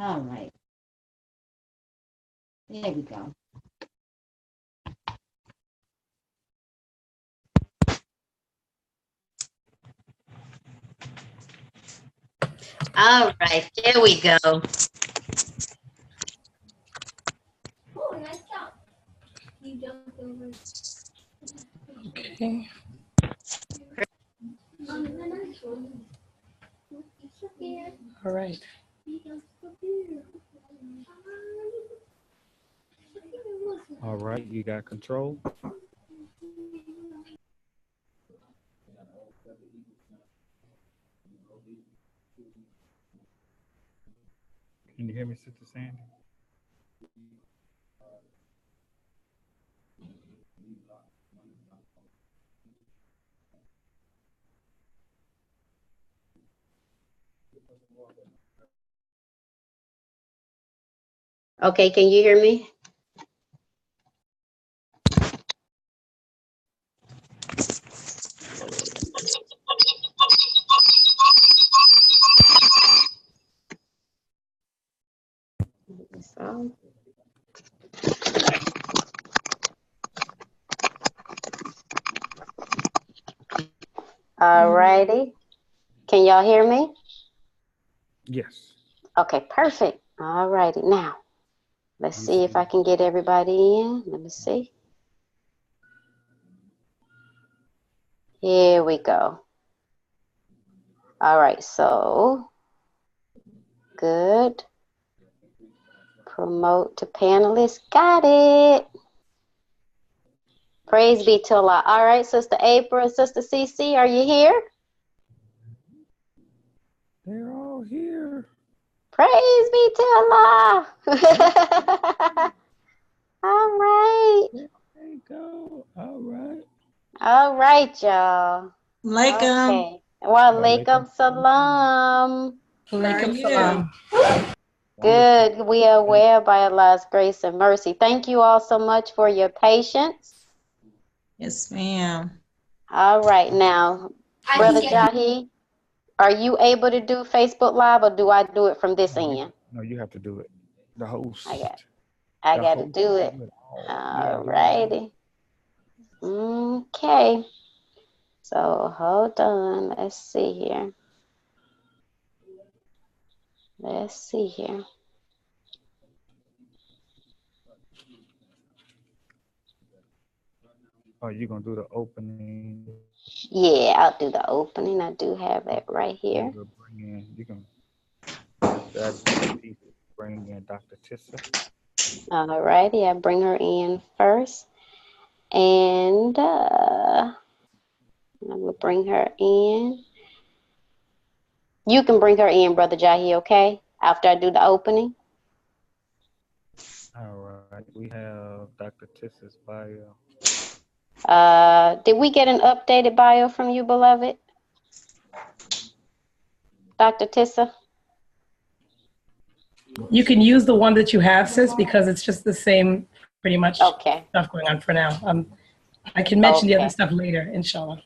All right. There we go. All right, there we go. Oh, nice job. You jumped over. Okay. All right. All right, you got control. Can you hear me, Sister Sandy? Okay, can you hear me? So. All righty. Can y'all hear me? Yes. Okay, perfect. All righty. Now, let's see if I can get everybody in. Let me see. Here we go. All right, so good. Promote to panelists. Got it. Praise be to Allah. All right, Sister April, Sister CC, are you here? They're all here. Praise be to Allah. All right. There they go. All right. All right, y'all. Alaikum. Okay. Wa alaikum salam. Alaikum salam. Good. We are aware by Allah's grace and mercy. Thank you all so much for your patience. Yes, ma'am. All right. Now, Brother Jahi, are you able to do Facebook Live or do I do it from this end? No, you have to do it. The host. I got to do it. All righty. Okay. So hold on. Let's see here. Let's see here. Oh, you're going to do the opening. Yeah, I'll do the opening. I do have that right here. You can bring in Dr. Tissa. All righty. I bring her in first. And I will bring her in. You can bring her in, Brother Jahi, okay? After I do the opening. All right. We have Dr. Tissa's bio. Did we get an updated bio from you, beloved? Dr. Tissa? You can use the one that you have, sis, because it's just the same pretty much stuff going on for now. I can mention the other stuff later, inshallah.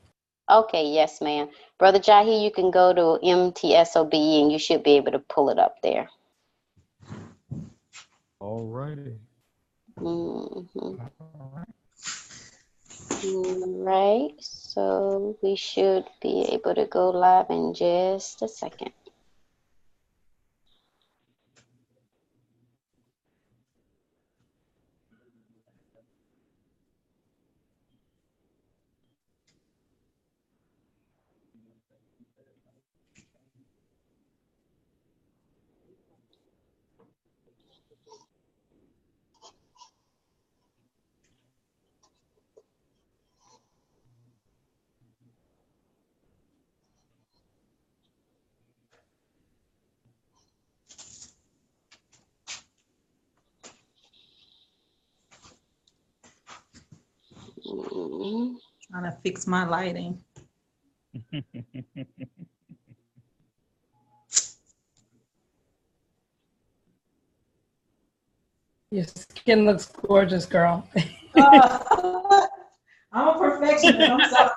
Okay, yes, ma'am. Brother Jahi, you can go to MTSOB and you should be able to pull it up there. All righty. Mm-hmm. All right, so we should be able to go live in just a second. Mm-hmm. Trying to fix my lighting. Your skin looks gorgeous, girl. I'm a perfectionist. I'm sorry.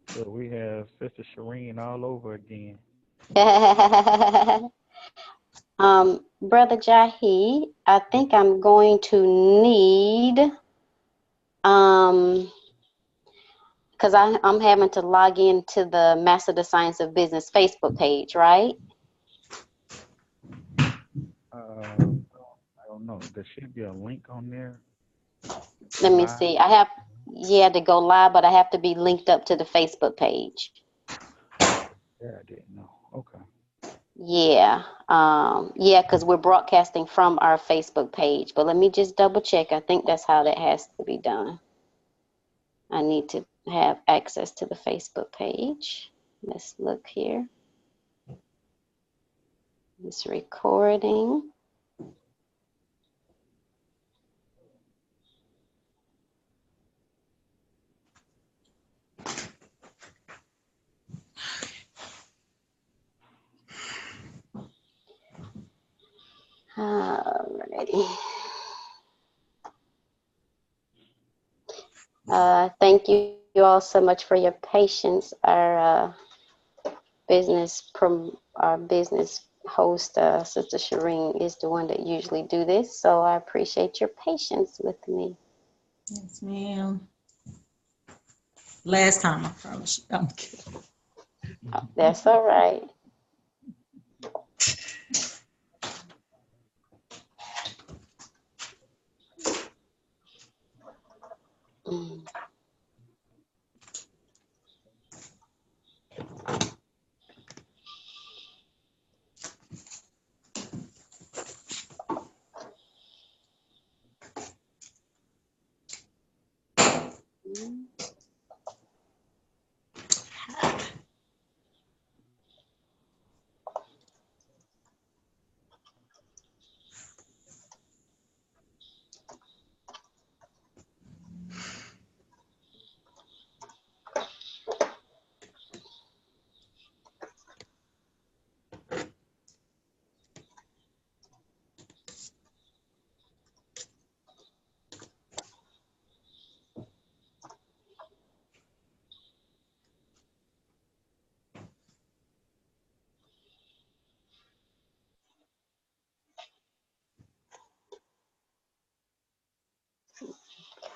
So we have Sister Shireen all over again. Brother Jahi, I think I'm going to need, because I'm having to log into the Master the Science of Business Facebook page, right? I don't know. There should be a link on there. Let me see. I have, yeah, to go live, but I have to be linked up to the Facebook page. Yeah, I didn't know. Okay. Yeah, yeah, because we're broadcasting from our Facebook page. But let me just double check. I think that's how that has to be done. I need to have access to the Facebook page. Let's look here. It's recording. Alrighty. Thank you all so much for your patience. Our business host, Sister Shireen, is the one that usually do this. So I appreciate your patience with me. Yes, ma'am. Last time, I promise you. I'm kidding. Oh, that's all right. Mm.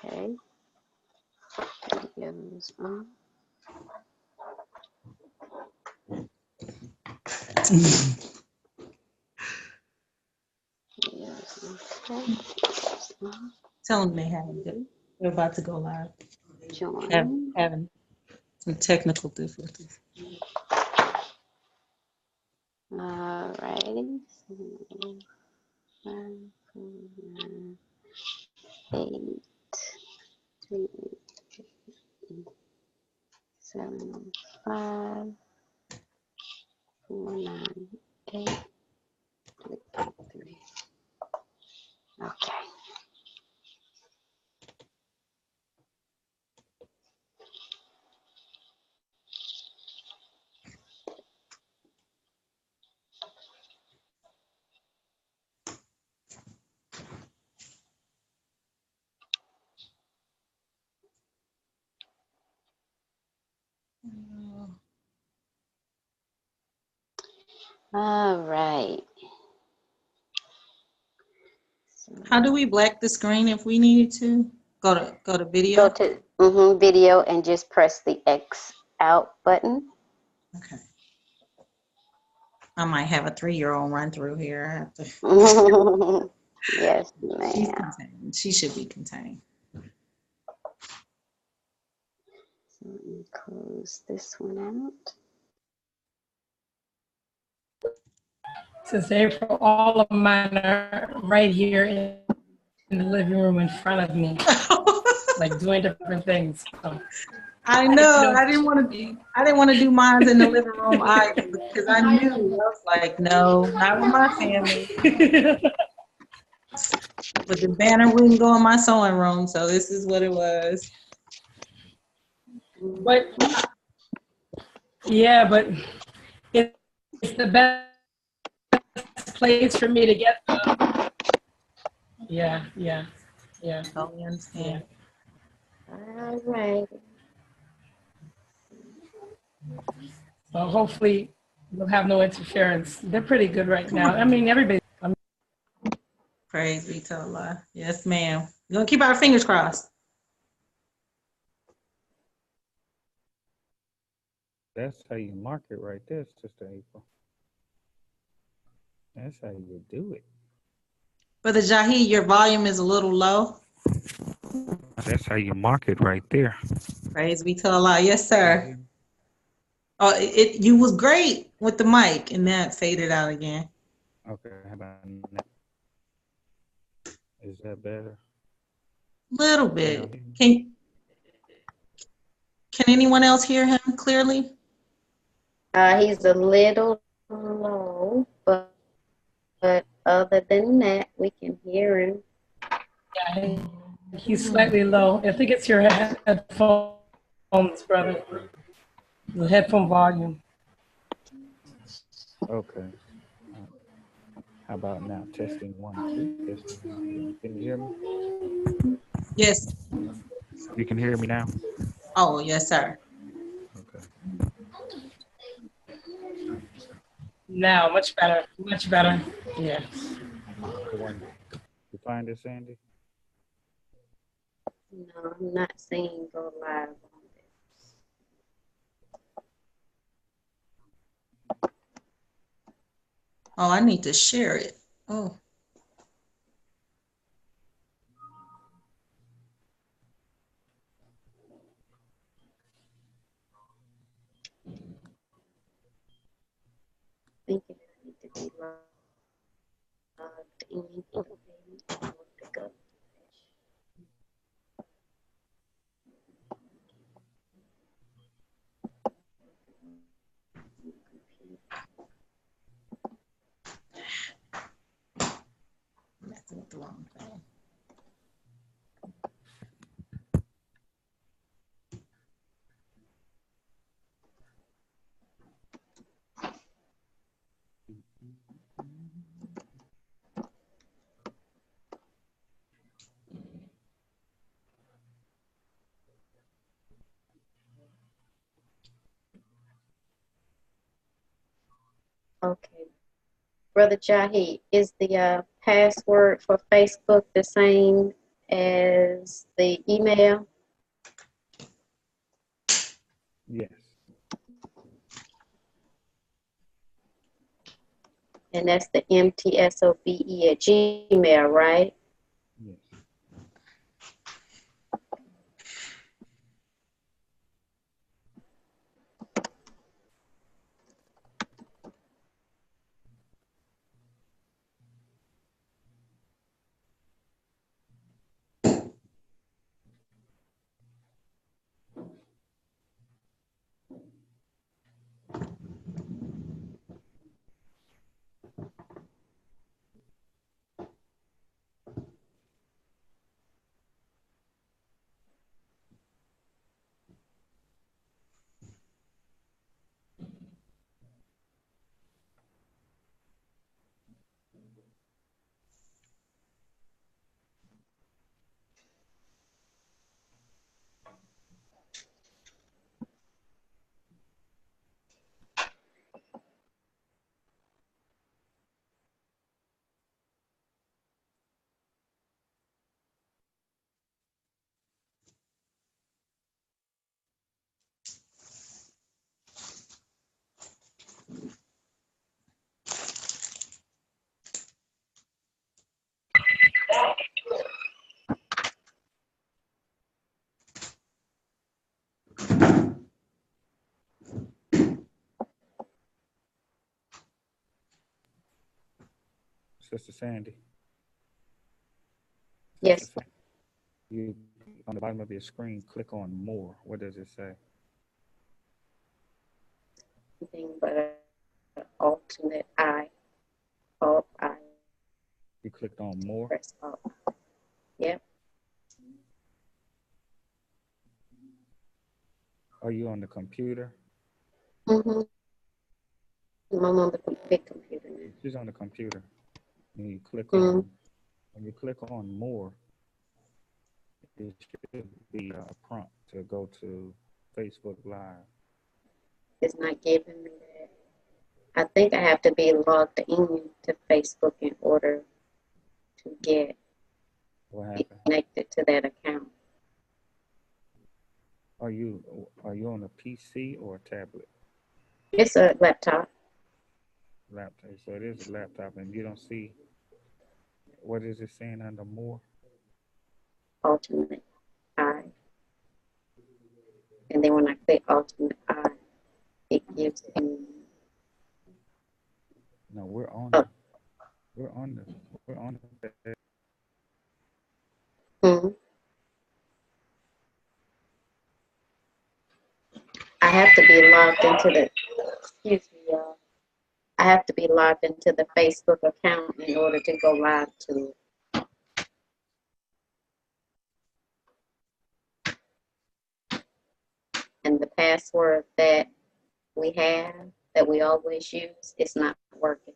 Okay. Videos on. Okay. Tell them they haven't. They're about to go live. Join. Having some technical difficulties. Alrighty. 8, 3, 7, 5, 4, 9, 8, 3, 3. Okay. All right. How do we black the screen if we needed to? Go to video. Go to video and just press the X out button. Okay. I might have a 3-year-old run through here. I have to. Yes, She's ma'am. contained. She should be contained. So let me close this one out. Since April, all of mine are right here in the living room in front of me, like doing different things. So, I know. I didn't want to do mine in the living room either because I knew. I was like, no, not with my family. But the banner wouldn't go in my sewing room, so this is what it was. But yeah, but it's the best place for me to get the. Yeah. Totally understand. All right. Well, hopefully we'll have no interference. They're pretty good right now. I mean, everybody. Praise be to Allah. Yes, ma'am. We're gonna keep our fingers crossed. That's how you mark it right there, Sister April. That's how you do it. Brother Jahi, your volume is a little low. That's how you mark it right there. Praise be to Allah. Yes, Can you sir. hear me? Oh, you was great with the mic, and that faded out again. Okay, how about now? Is that better? Little Can y'all bit. hear me? Can anyone else hear him clearly? He's a little low, but other than that, we can hear him. Yeah, he's slightly low. I think it's your headphones, brother. The headphone volume. Okay. How about now? Testing 1, 2. Testing 1, 2. Can you hear me? Yes. You can hear me now? Oh, yes, sir. Okay. Now, much better. Much better. Yeah. The one you find it, Sandy? No, I'm not seeing go live on this. Oh, I need to share it. Oh. I think it need to be logged in. I'll pick up. Messing with the wrong thing. Okay. Brother Jahi, is the password for Facebook the same as the email? Yes. And that's the mtsobe@gmail, right? Yes. Sister Sandy. Sister Yes. Sandy. You on the bottom of your screen, click on more. What does it say? Anything but an alternate I. Alt I. You clicked on more. Press Alt. Yep. Are you on the computer? Mm-hmm. I'm on the big computer now. She's on the computer. And you click Mm-hmm. on, when you click on more, it should be a prompt to go to Facebook Live. It's not giving me that. I think I have to be logged in to Facebook in order to get What it happened? connected to that account. Are you on a PC or a tablet? It's a laptop, Laptop. So it is a laptop, and you don't see what is it saying under more? alternate I. And then when I click alternate I, it gives me, No, oh, we're on the we're on the hmm, I have to be logged into the, excuse me, y'all. I have to be logged into the Facebook account in order to go live to it. And the password that we have, that we always use, it's not working.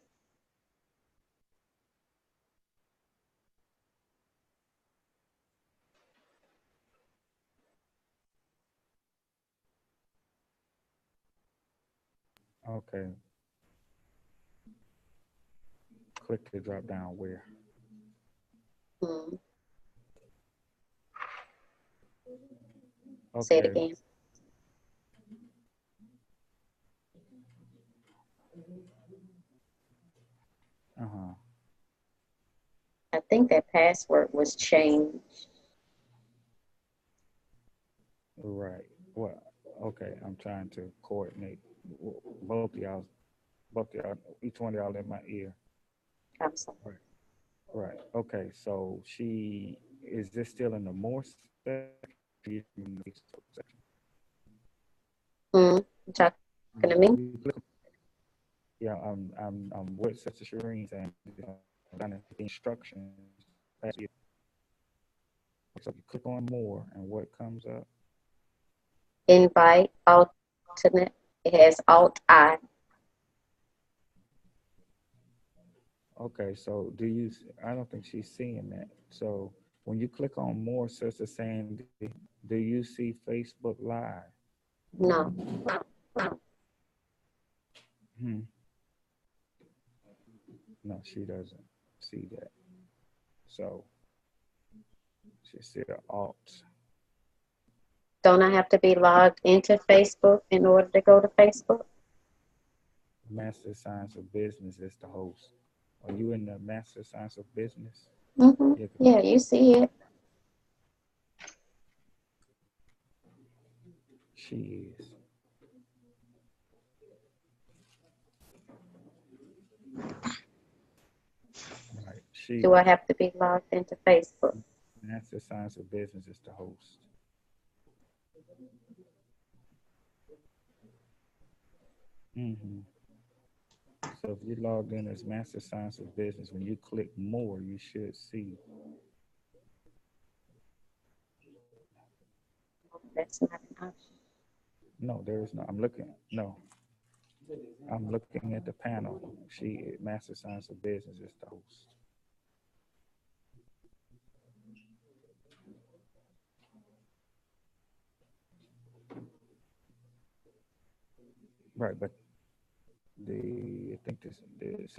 okay. Click the drop down where. Hmm. Say it Okay. again. Uh-huh. I think that password was changed. Right. Well, okay. I'm trying to coordinate both of y'all, each one of y'all in my ear. I'm sorry. Right. Right. Okay. So she is this still in the more section? Or you in the Facebook section? Hmm. You talking to me? You click. Yeah. I'm with Sister Shireen saying trying to get the instructions. So you click on more, and what comes up? Invite alternate. It has alt I. Okay, so I don't think she's seeing that. So when you click on more, Sister Sandy, do you see Facebook Live? No. Hmm. No, she doesn't see that. So she see the alt. Don't I have to be logged into Facebook in order to go to Facebook? Master Science of Business is the host. Are you in the Master Science of Business? Hmm. Yeah, Yeah, you see it. she is. Right. Do I have to be logged into Facebook? Master Science of Business is the host. Hmm. So if you logged in as Master Science of Business, when you click more, you should see. That's not an option. No, there is no. I'm looking. No, I'm looking at the panel. She, Master Science of Business, is the host. Right, but I think the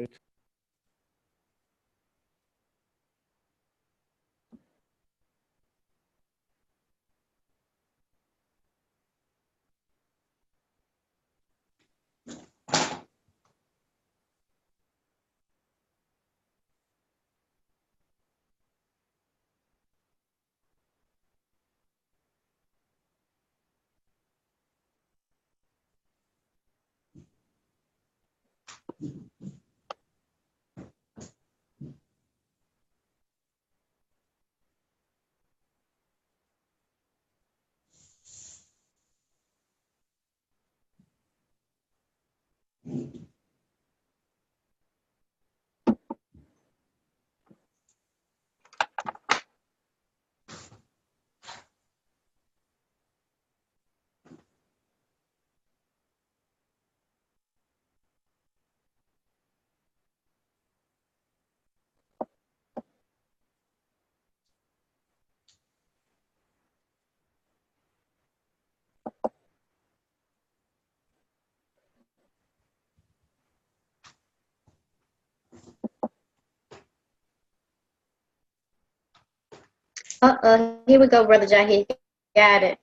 Here we go, Brother Jahid. Got it.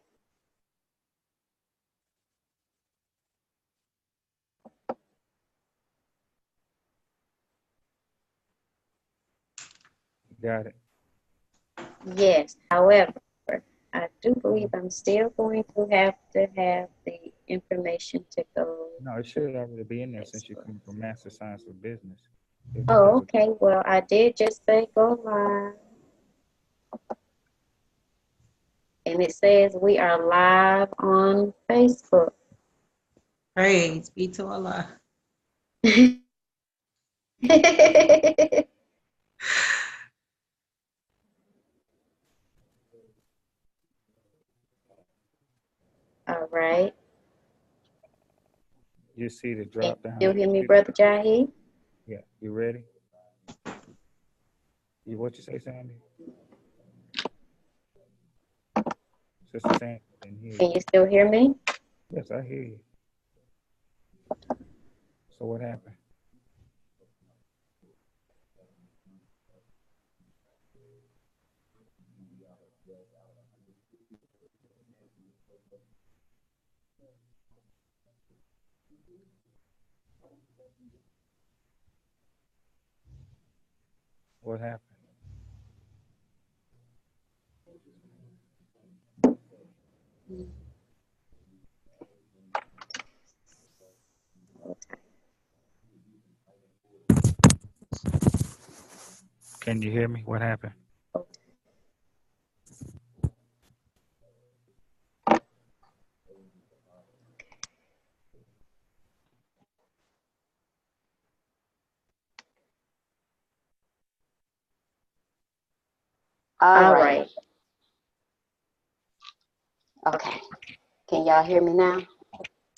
Got it. Yes. However, I do believe I'm still going to have the information to go No, it to should already be in there since you Facebook. come from Master Science of Business. If Oh, there's a okay. Well, I did just say go live, and it says we are live on Facebook. Praise be to Allah. All right. you see the Can drop down you at hear the me, bottom. Brother Jahid? Yeah, you ready? You what you say, Sandy? Sister Sandy, I didn't hear Can you. you still hear me? Yes, I hear you. So what happened? What happened? Can you hear me? What happened? All right. Okay. Can y'all hear me now?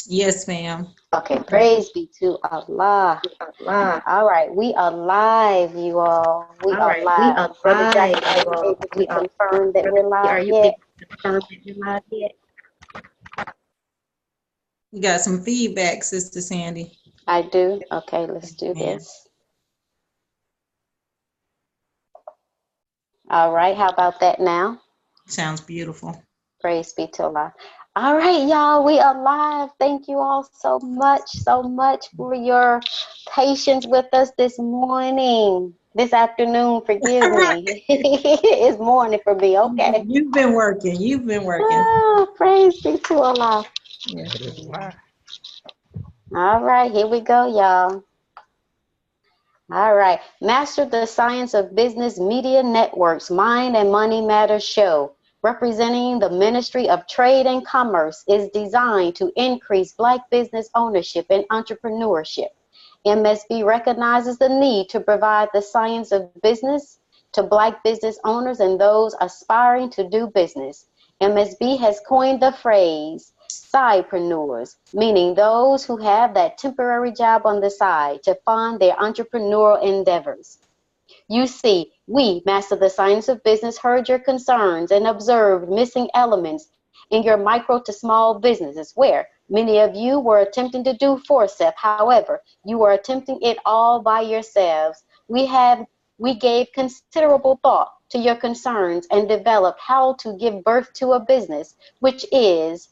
Yes, ma'am. Okay. Praise be to Allah. Allah. All right. We are live, you all. We All are right, we live. are Brother live, Jackie, are you you all. able to We are. confirm that Brother, we're live are you yet? able to confirm that you're live yet? You got some feedback, Sister Sandy. I do. Okay. Let's do Ma'am. this. All right. How about that now? Sounds beautiful. Praise be to Allah. All right, y'all, we are live. Thank you all so much for your patience with us this morning, this afternoon. Forgive me. It's morning for me. Okay. You've been working. You've been working. Oh, praise be to Allah. Yes, That is ma'am. why. All right, here we go, y'all. All right. Master the Science of Business Media Networks Mind and Money Matters show, representing the Ministry of Trade and Commerce, is designed to increase Black business ownership and entrepreneurship. MSB recognizes the need to provide the science of business to Black business owners and those aspiring to do business. MSB has coined the phrase sidepreneurs, meaning those who have that temporary job on the side to fund their entrepreneurial endeavors. You see, we, Master the Science of Business, heard your concerns and observed missing elements in your micro to small businesses where many of you were attempting to do forceps. However, you were attempting it all by yourselves. We gave considerable thought to your concerns and developed how to give birth to a business, which is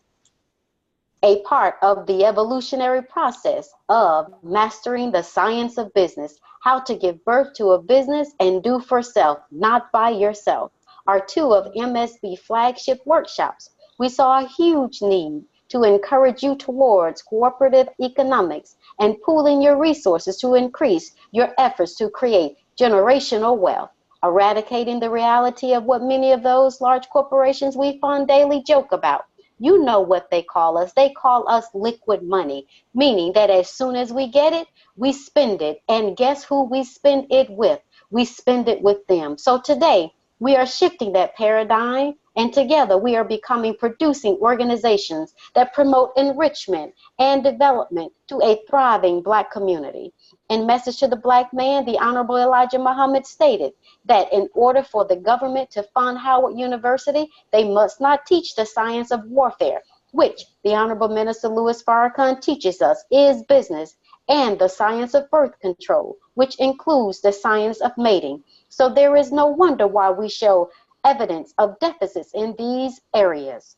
a part of the evolutionary process of mastering the science of business, how to give birth to a business and do for self, not by yourself, are two of MSB flagship workshops. We saw a huge need to encourage you towards cooperative economics and pooling your resources to increase your efforts to create generational wealth, eradicating the reality of what many of those large corporations we fund daily joke about. You know what they call us. They call us liquid money, meaning that as soon as we get it, we spend it. And guess who we spend it with? We spend it with them. So today, we are shifting that paradigm, and together we are becoming producing organizations that promote enrichment and development to a thriving Black community. In Message to the Black Man, the Honorable Elijah Muhammad stated that in order for the government to fund Howard University, they must not teach the science of warfare, which the Honorable Minister Louis Farrakhan teaches us is business, and the science of birth control, which includes the science of mating. So there is no wonder why we show evidence of deficits in these areas.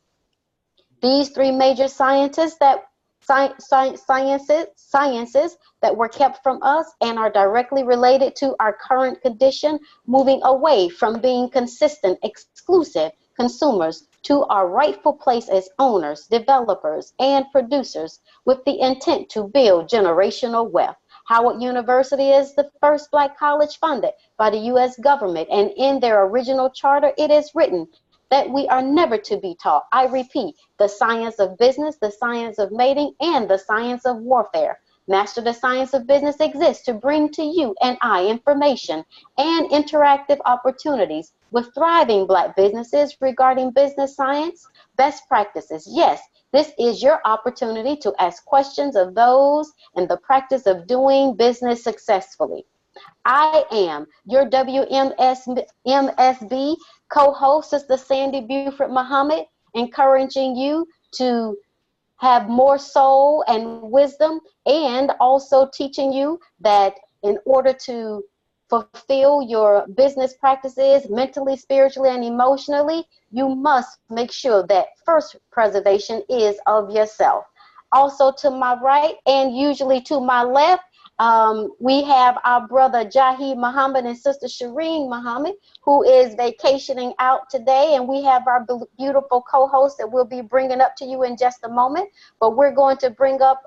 These three major sciences that were kept from us and are directly related to our current condition, moving away from being consistent, exclusive consumers to our rightful place as owners, developers, and producers with the intent to build generational wealth. Howard University is the first Black college funded by the U.S. government, and in their original charter, it is written that we are never to be taught, I repeat, the science of business, the science of mating, and the science of warfare. Master the Science of Business exists to bring to you and I information and interactive opportunities with thriving Black businesses regarding business science, best practices. Yes, this is your opportunity to ask questions of those in the practice of doing business successfully. I am your WMSB co-host, Sister Sandy Buford Muhammad, encouraging you to have more soul and wisdom, and also teaching you that in order to fulfill your business practices mentally, spiritually, and emotionally, you must make sure that first preservation is of yourself. Also to my right and usually to my left, we have our brother Jahid Muhammad and sister Shireen Muhammad, who is vacationing out today, and we have our beautiful co-host that we'll be bringing up to you in just a moment. But we're going to bring up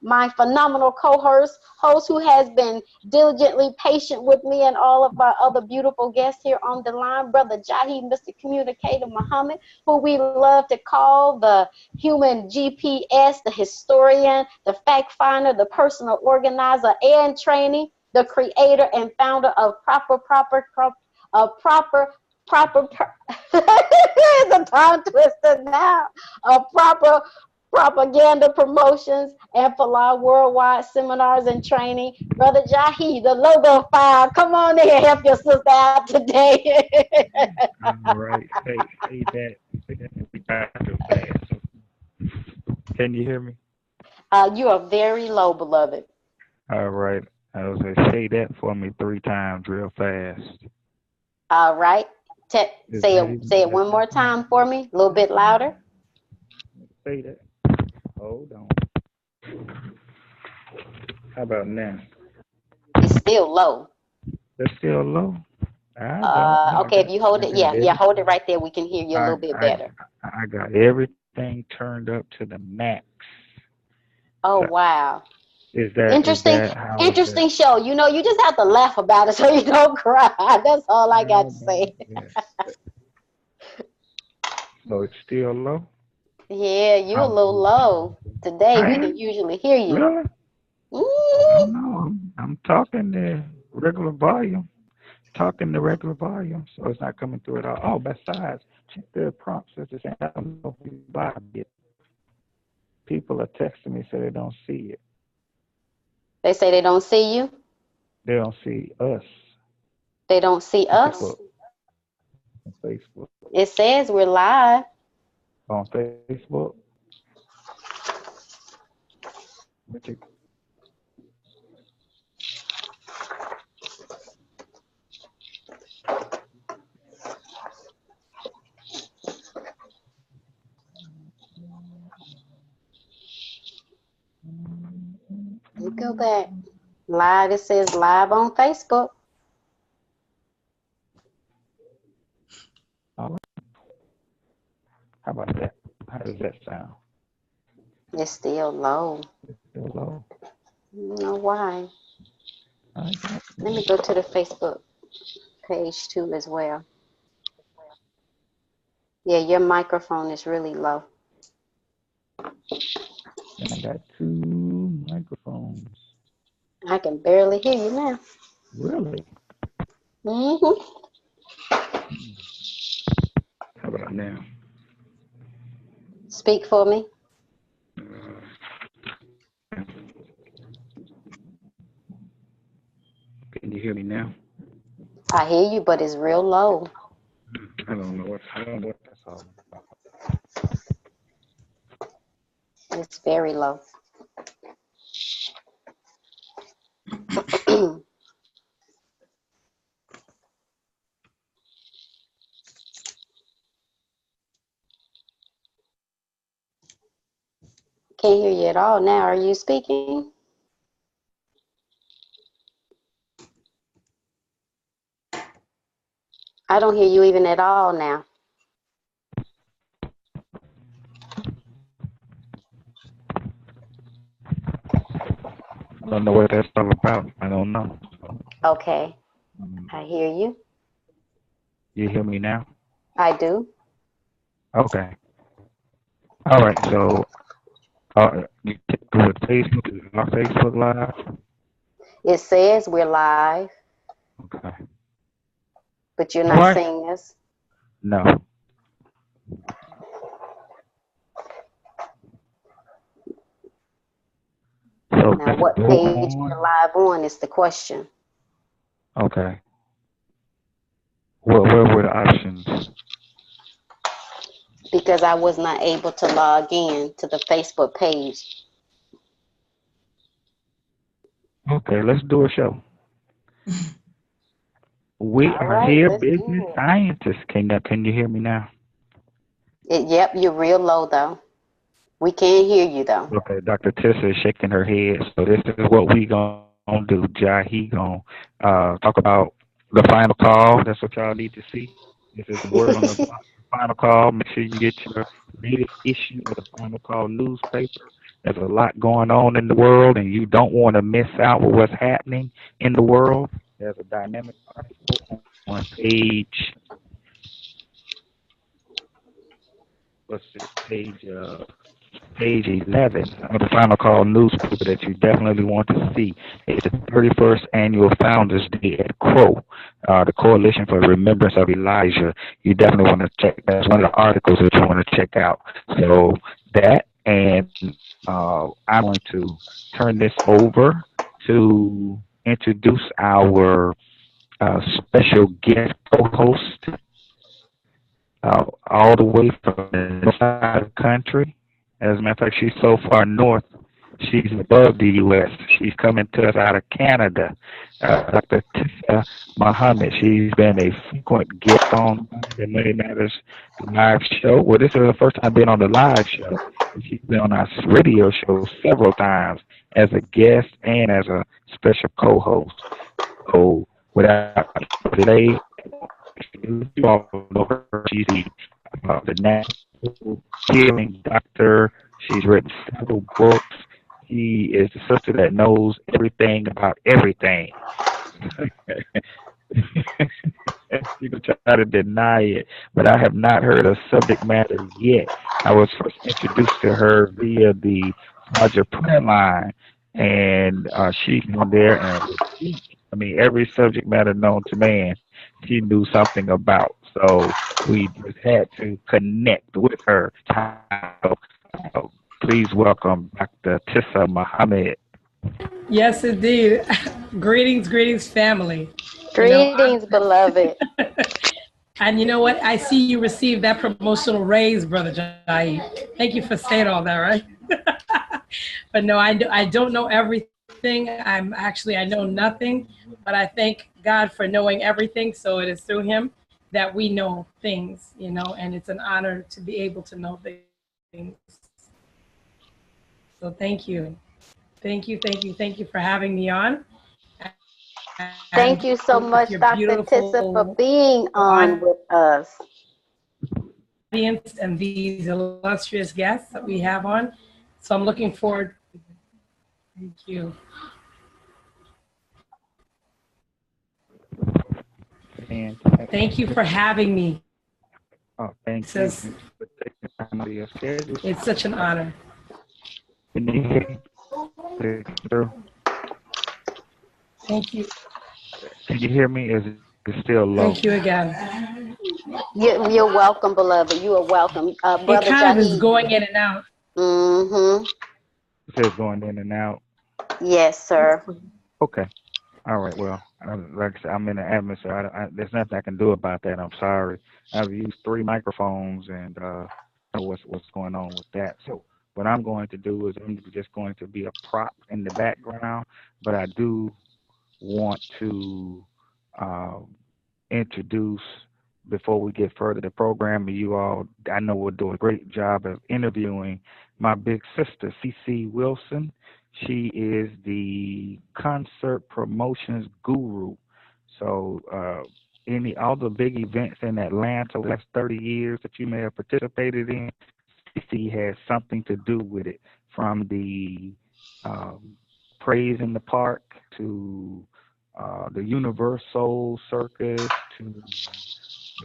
my phenomenal co-host who has been diligently patient with me and all of our other beautiful guests here on the line, brother Jahid, Mr. Communicator Muhammad, who we love to call the human GPS, the historian, the fact finder, the personal organizer and training, the creator and founder of it's a tongue twister now, proper propaganda promotions and for our worldwide seminars and training. Brother Jahi, the logo file, come on in, help your sister out today. All right. Say that three times real fast. Can you hear me? You are very low, beloved. All right. I was gonna say that for me three times real fast. All right. Is Say that it, even say it better? one more time for me, a little bit louder. Say that. Hold on. How about now? It's still low. That's still low. I don't know. Okay, if you hold I it, got yeah, every hold it right there. We can hear you a I little bit I better. I got everything turned up to the max. Oh, So wow. is Interesting, that how is that? interesting show. You know, you just have to laugh about it so you don't cry. That's all I got Oh to no, say. yes. So it's still low. Yeah, you a Um, little low. Today I we can am usually hear you. really. I Mm, don't know. I'm talking the regular volume. Talking the regular volume, so it's not coming through at all. Oh, besides, check the prompts. It's the same. I don't know if you buy it. People are texting me so they don't see it. they say they don't see you. They don't see us. They don't see us. Facebook. On Facebook. It says we're live. On Facebook. But You go back. Live. It says live on Facebook. all right. How about that? How does that sound? It's still low. It's still low. I don't know why. I got Let you. me go to the Facebook page too as well. Yeah, your microphone is really low. And I got two microphones. I can barely hear you now. Really? Hmm. How about now? Speak for me. Can you hear me now? I hear you, but it's real low. I don't know what that's all about. It's very low. Can't hear you at all now. Are you speaking? I don't hear you even at all now. I don't know what that's all about. I don't know. Okay, Um, I hear you. you hear me now? I do. Okay. All right. So, you check with Facebook. Is our Facebook live? It says we're live, Okay. but you're All not right. seeing us. No. So Now, let's what go page on. we're live on is the question. Okay. What were the options? Because I was not able to log in to the Facebook page. Okay, let's do a show. We All are right, here, let's business do scientists. Can you hear me now? Yep, you're real low though. We can't hear you though. Okay, Dr. Tissa is shaking her head. So this is what we gonna do. Jai, he gonna talk about the final call. That's what y'all need to see. This is the word on the final call. Make sure you get your latest issue of the Final Call newspaper. There's a lot going on in the world, and you don't want to miss out with what's happening in the world. There's a dynamic article on what's it, page 11 of the Final Call newspaper that you definitely want to see. It's the 31st annual Founders Day at CROW, the Coalition for the Remembrance of Elijah. You definitely want to check. That's one of the articles that you want to check out. So that, and I'm going to turn this over to introduce our special guest co-host all the way from the north side of the country. As a matter of fact, she's so far north, she's above the U.S. She's coming to us out of Canada. Dr. Tissa Muhammad. She's been a frequent guest on the Money Matters live show. Well, this is her first time being on the live show. She's been on our radio show several times as a guest and as a special co-host. So, without further delay, you all know her. She's the national healing doctor. She's written several books. She is the sister that knows everything about everything. You can try to deny it, but I have not heard a subject matter yet. I was first introduced to her via the Roger prayer line, and she went there and would speak. I mean, every subject matter known to man, she knew something about. So we just had to connect with her. So, uh, please welcome Dr. Tissa Muhammad. Yes, indeed. Greetings, family. You know, Greetings, beloved. and you know what? I see you received that promotional raise, Brother Jai. Thank you for saying all that, right? But no, I don't know everything. I know nothing, but I thank God for knowing everything. So it is through Him that we know things, and it's an honor to be able to know things. So thank you for having me on, and Thank you with so your much, Dr. beautiful Tissa, for being on with us. audience and these illustrious guests that we have on. So I'm looking forward. Thank you. Fantastic. Thank you for having me. Oh, thank It's, you. just, Thank you for taking time out of your schedule. it's such an honor. Can you hear me? Through? Thank you. Can you hear me? Is it still low? Thank you again. You're welcome, beloved. You are welcome. It Brother kind of is Jahi. going in and out. Mm-hmm. It says going in and out. Yes, sir. Okay. All right. Well, like I said, I'm in the atmosphere. There's nothing I can do about that. I'm sorry. I've used three microphones, and I don't know what's going on with that. So what I'm going to do is I'm just going to be a prop in the background, but I do want to um, introduce before we get further the program, you all, I know, will do a great job of interviewing my big sister, CC Wilson. She is the concert promotions guru. So, any all the big events in Atlanta the last 30 years that you may have participated in, CC has something to do with it. From the um, Praise in the Park to the Universal Circus to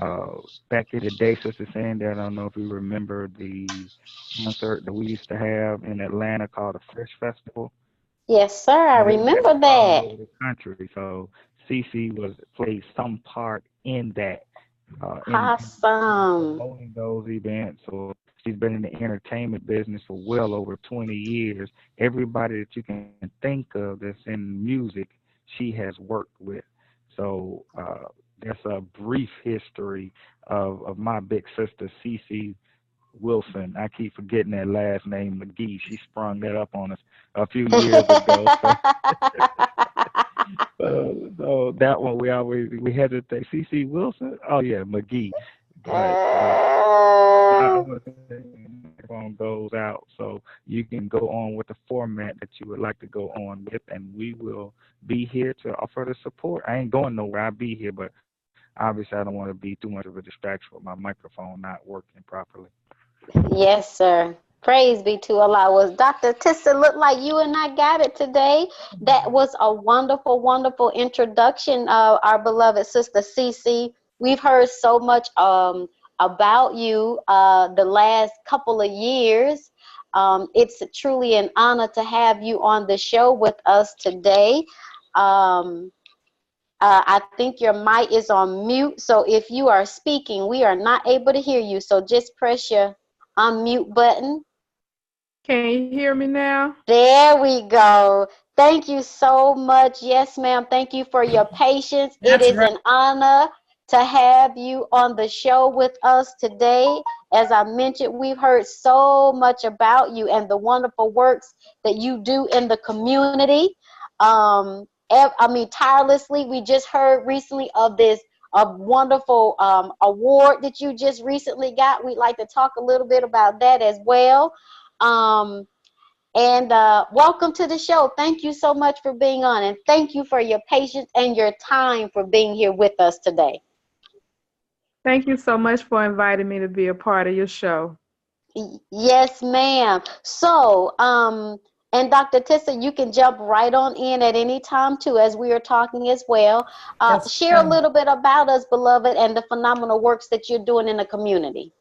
uh, back in the day, Sister Sandy, I don't know if you remember the concert that we used to have in Atlanta called the Fresh Festival. Yes, sir. I That remember was all that. over the country. So Cece was played some part in that, in Awesome. promoting those events. So she's been in the entertainment business for well over 20 years. Everybody that you can think of that's in music, she has worked with. So that's a brief history of my big sister, Cece Wilson. I keep forgetting that last name, McGee. She sprung that up on us a few years ago. So, so that one we hesitate. CC Wilson. Oh yeah, McGee. But I want to say the microphone goes out, so you can go on with the format that you would like to go on with, and we will be here to offer the support. I ain't going nowhere. I'll be here, but obviously I don't want to be too much of a distraction with my microphone not working properly. Yes, sir. Praise be to Allah. Was Dr. Tissa look like you and I got it today? That was a wonderful, wonderful introduction of our beloved sister Cece. We've heard so much about you the last couple of years. It's truly an honor to have you on the show with us today. Um, I think your mic is on mute, so if you are speaking, we are not able to hear you. So just press your unmute button. Can you hear me now? There we go. Thank you so much. Yes, ma'am. Thank you for your patience. It That's is right. an honor to have you on the show with us today. As I mentioned, we've heard so much about you and the wonderful works that you do in the community. I mean, tirelessly. We just heard recently of this a wonderful award that you just recently got. We'd like to talk a little bit about that as well. Um, and welcome to the show. Thank you so much for being on, and thank you for your patience and your time for being here with us today. Thank you so much for inviting me to be a part of your show. Yes, ma'am. So, and Dr. Tissa, you can jump right on in at any time too, as we are talking as well. Yes, Share a ma'am. little bit about us, beloved, and the phenomenal works that you're doing in the community.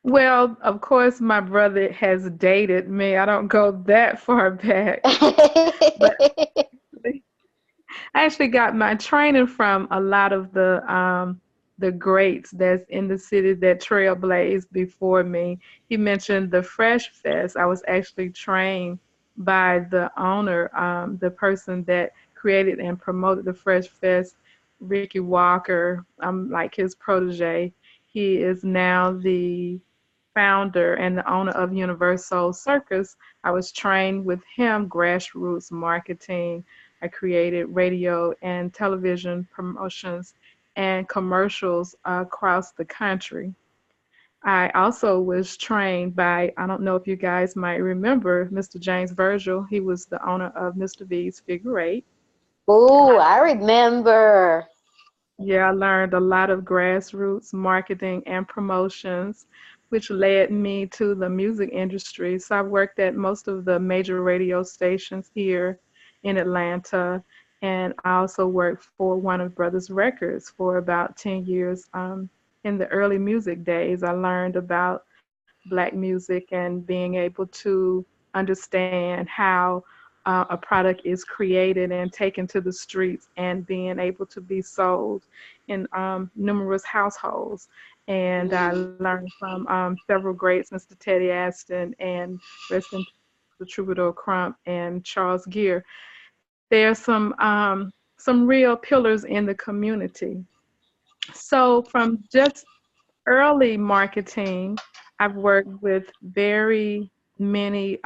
Well, of course, my brother has dated me. I don't go that far back, but I actually got my training from a lot of the greats that's in the city that trailblazed before me. He mentioned the Fresh Fest. I was actually trained by the owner, the person that created and promoted the Fresh Fest, Ricky Walker. I'm like his protege. He is now the founder and the owner of Universal Circus. I was trained with him, grassroots marketing. I created radio and television promotions and commercials across the country. I also was trained by, I don't know if you guys might remember, Mr. James Virgil. He was the owner of Mr. V's Figure Eight. Ooh, I remember. Yeah, I learned a lot of grassroots marketing and promotions, which led me to the music industry. So I've worked at most of the major radio stations here in Atlanta, and I also worked for Warner Brothers Records for about 10 years. In the early music days, I learned about Black music and being able to understand how a product is created and taken to the streets and being able to be sold in numerous households. And I Mm. learned from several greats, Mr. Teddy Aston and rest in peace, the Troubadour Crump and Charles Gear. There's some real pillars in the community. So from just early marketing, I've worked with very many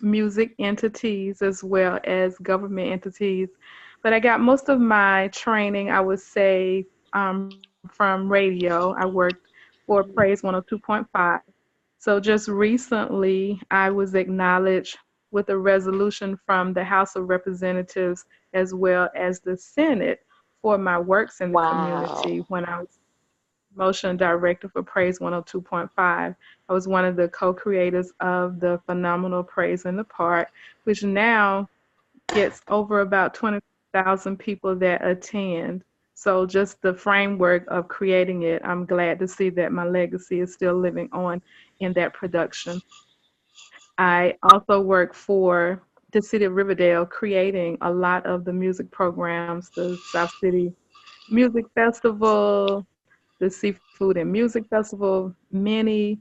music entities as well as government entities. But I got most of my training, I would say, from radio. I worked for Praise 102.5. So just recently, I was acknowledged with a resolution from the House of Representatives as well as the Senate for my works in the Wow. community when I was motion director for Praise 102.5. I was one of the co-creators of the phenomenal Praise in the Park, which now gets over about 20,000 people that attend. So just the framework of creating it, I'm glad to see that my legacy is still living on in that production. I also work for the city of Riverdale, creating a lot of the music programs, the South City Music Festival, the Seafood and Music Festival, many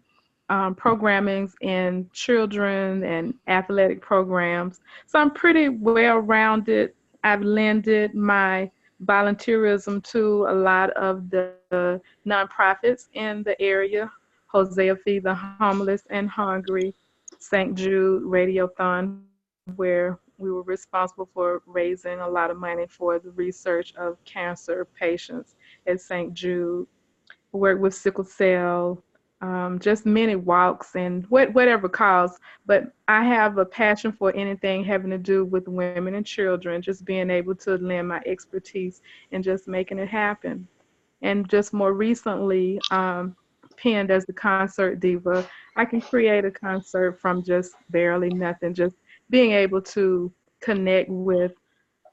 programmings in children and athletic programs. So I'm pretty well rounded. I've lended my volunteerism to a lot of the nonprofits in the area. Hosea Feed the Homeless and Hungry, St. Jude Radiothon, where we were responsible for raising a lot of money for the research of cancer patients at St. Jude. Work with sickle cell, just many walks and whatever cause. But I have a passion for anything having to do with women and children, just being able to lend my expertise and just making it happen. And just more recently, pinned as the concert diva, I can create a concert from just barely nothing, just being able to connect with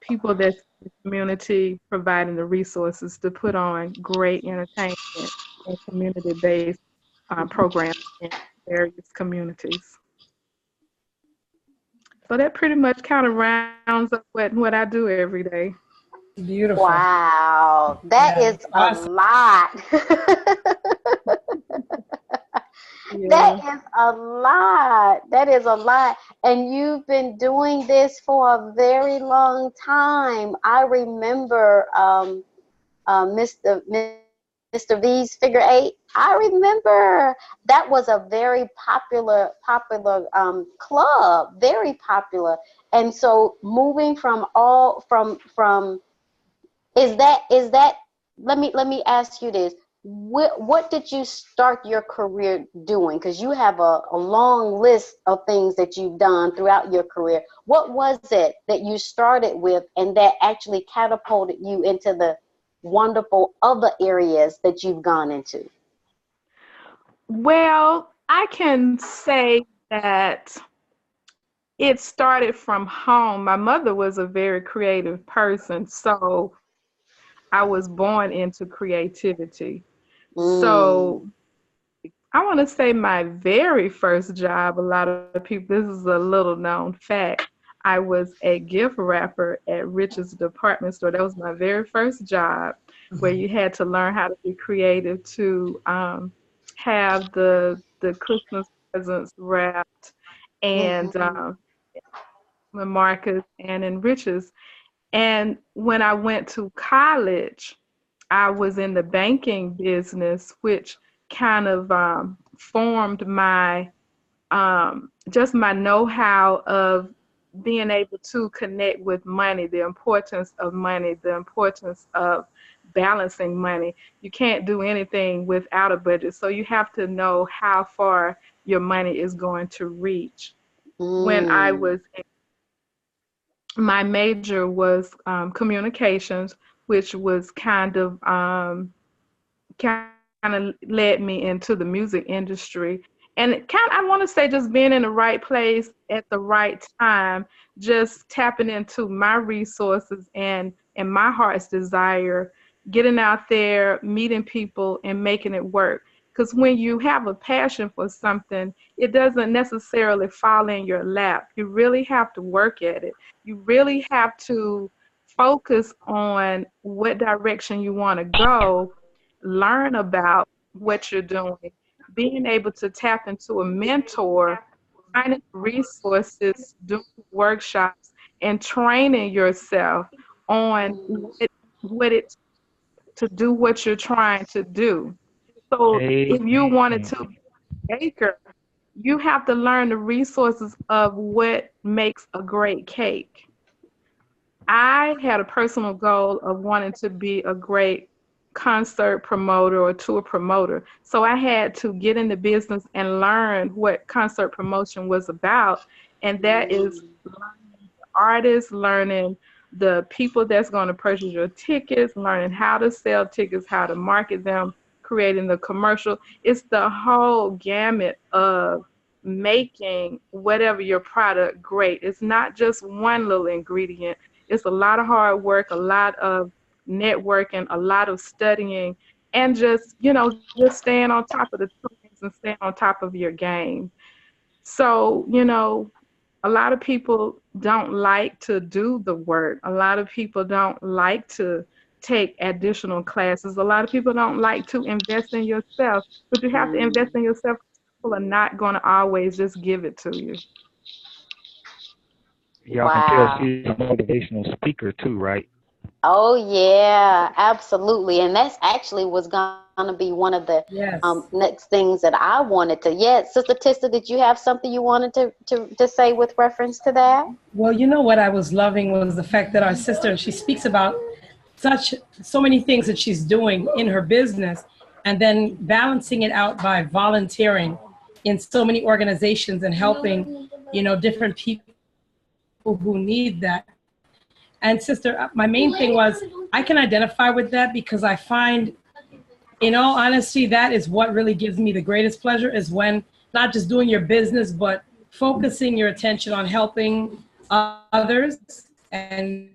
people that's in the community, providing the resources to put on great entertainment and community-based programs in various communities. So that pretty much kind of rounds up what I do every day. Beautiful. Wow. That Yeah. is a Awesome. lot. That Yeah. is a lot. That is a lot. And you've been doing this for a very long time. I remember Mr. V's Figure Eight. I remember that was a very popular club, very popular. And so moving from all from is that let me ask you this. What did you start your career doing? Because you have a long list of things that you've done throughout your career. What was it that you started with and that actually catapulted you into the wonderful other areas that you've gone into? Well, I can say that it started from home. My mother was a very creative person, so I was born into creativity. So Mm. I want to say my very first job, a lot of people, this is a little known fact. I was a gift wrapper at Rich's department store. That was my very first job where you had to learn how to be creative to have the Christmas presents wrapped and Mhm. Marcus and in Rich's. And when I went to college, I was in the banking business, which kind of formed my just my know-how of being able to connect with money, the importance of money, the importance of balancing money. You can't do anything without a budget, so you have to know how far your money is going to reach. When I Mm. was my major was communications, which was kind of led me into the music industry. And it kind of, I want to say just being in the right place at the right time, just tapping into my resources and my heart's desire, getting out there, meeting people and making it work. Because when you have a passion for something, it doesn't necessarily fall in your lap. You really have to work at it. You really have to focus on what direction you want to go, learn about what you're doing, being able to tap into a mentor, finding resources, doing workshops, and training yourself on what it to do what you're trying to do. So if you wanted Amen. to be a baker, you have to learn the resources of what makes a great cake. I had a personal goal of wanting to be a great concert promoter or tour promoter. So I had to get in the business and learn what concert promotion was about. And that is artists, learning the people that's going to purchase your tickets, learning how to sell tickets, how to market them, creating the commercial. It's the whole gamut of making whatever your product great. It's not just one little ingredient. It's a lot of hard work, a lot of networking, a lot of studying, and just, just staying on top of the trends and staying on top of your game. So, a lot of people don't like to do the work. A lot of people don't like to take additional classes. A lot of people don't like to invest in yourself, but you have to invest in yourself. People are not going to always just give it to you. Y'all can tell Wow. she's a motivational speaker too, right? Oh yeah, absolutely. And that's actually was gonna be one of the Yes. next things that I wanted to. Yeah, Sister Tista, did you have something you wanted to say with reference to that? Well, you know what I was loving was the fact that our sister, she speaks about so many things that she's doing in her business, and then balancing it out by volunteering in so many organizations and helping, different people who need that. And sister, my main thing was I can identify with that because I find, in all honesty, that is what really gives me the greatest pleasure is when not just doing your business, but focusing your attention on helping others and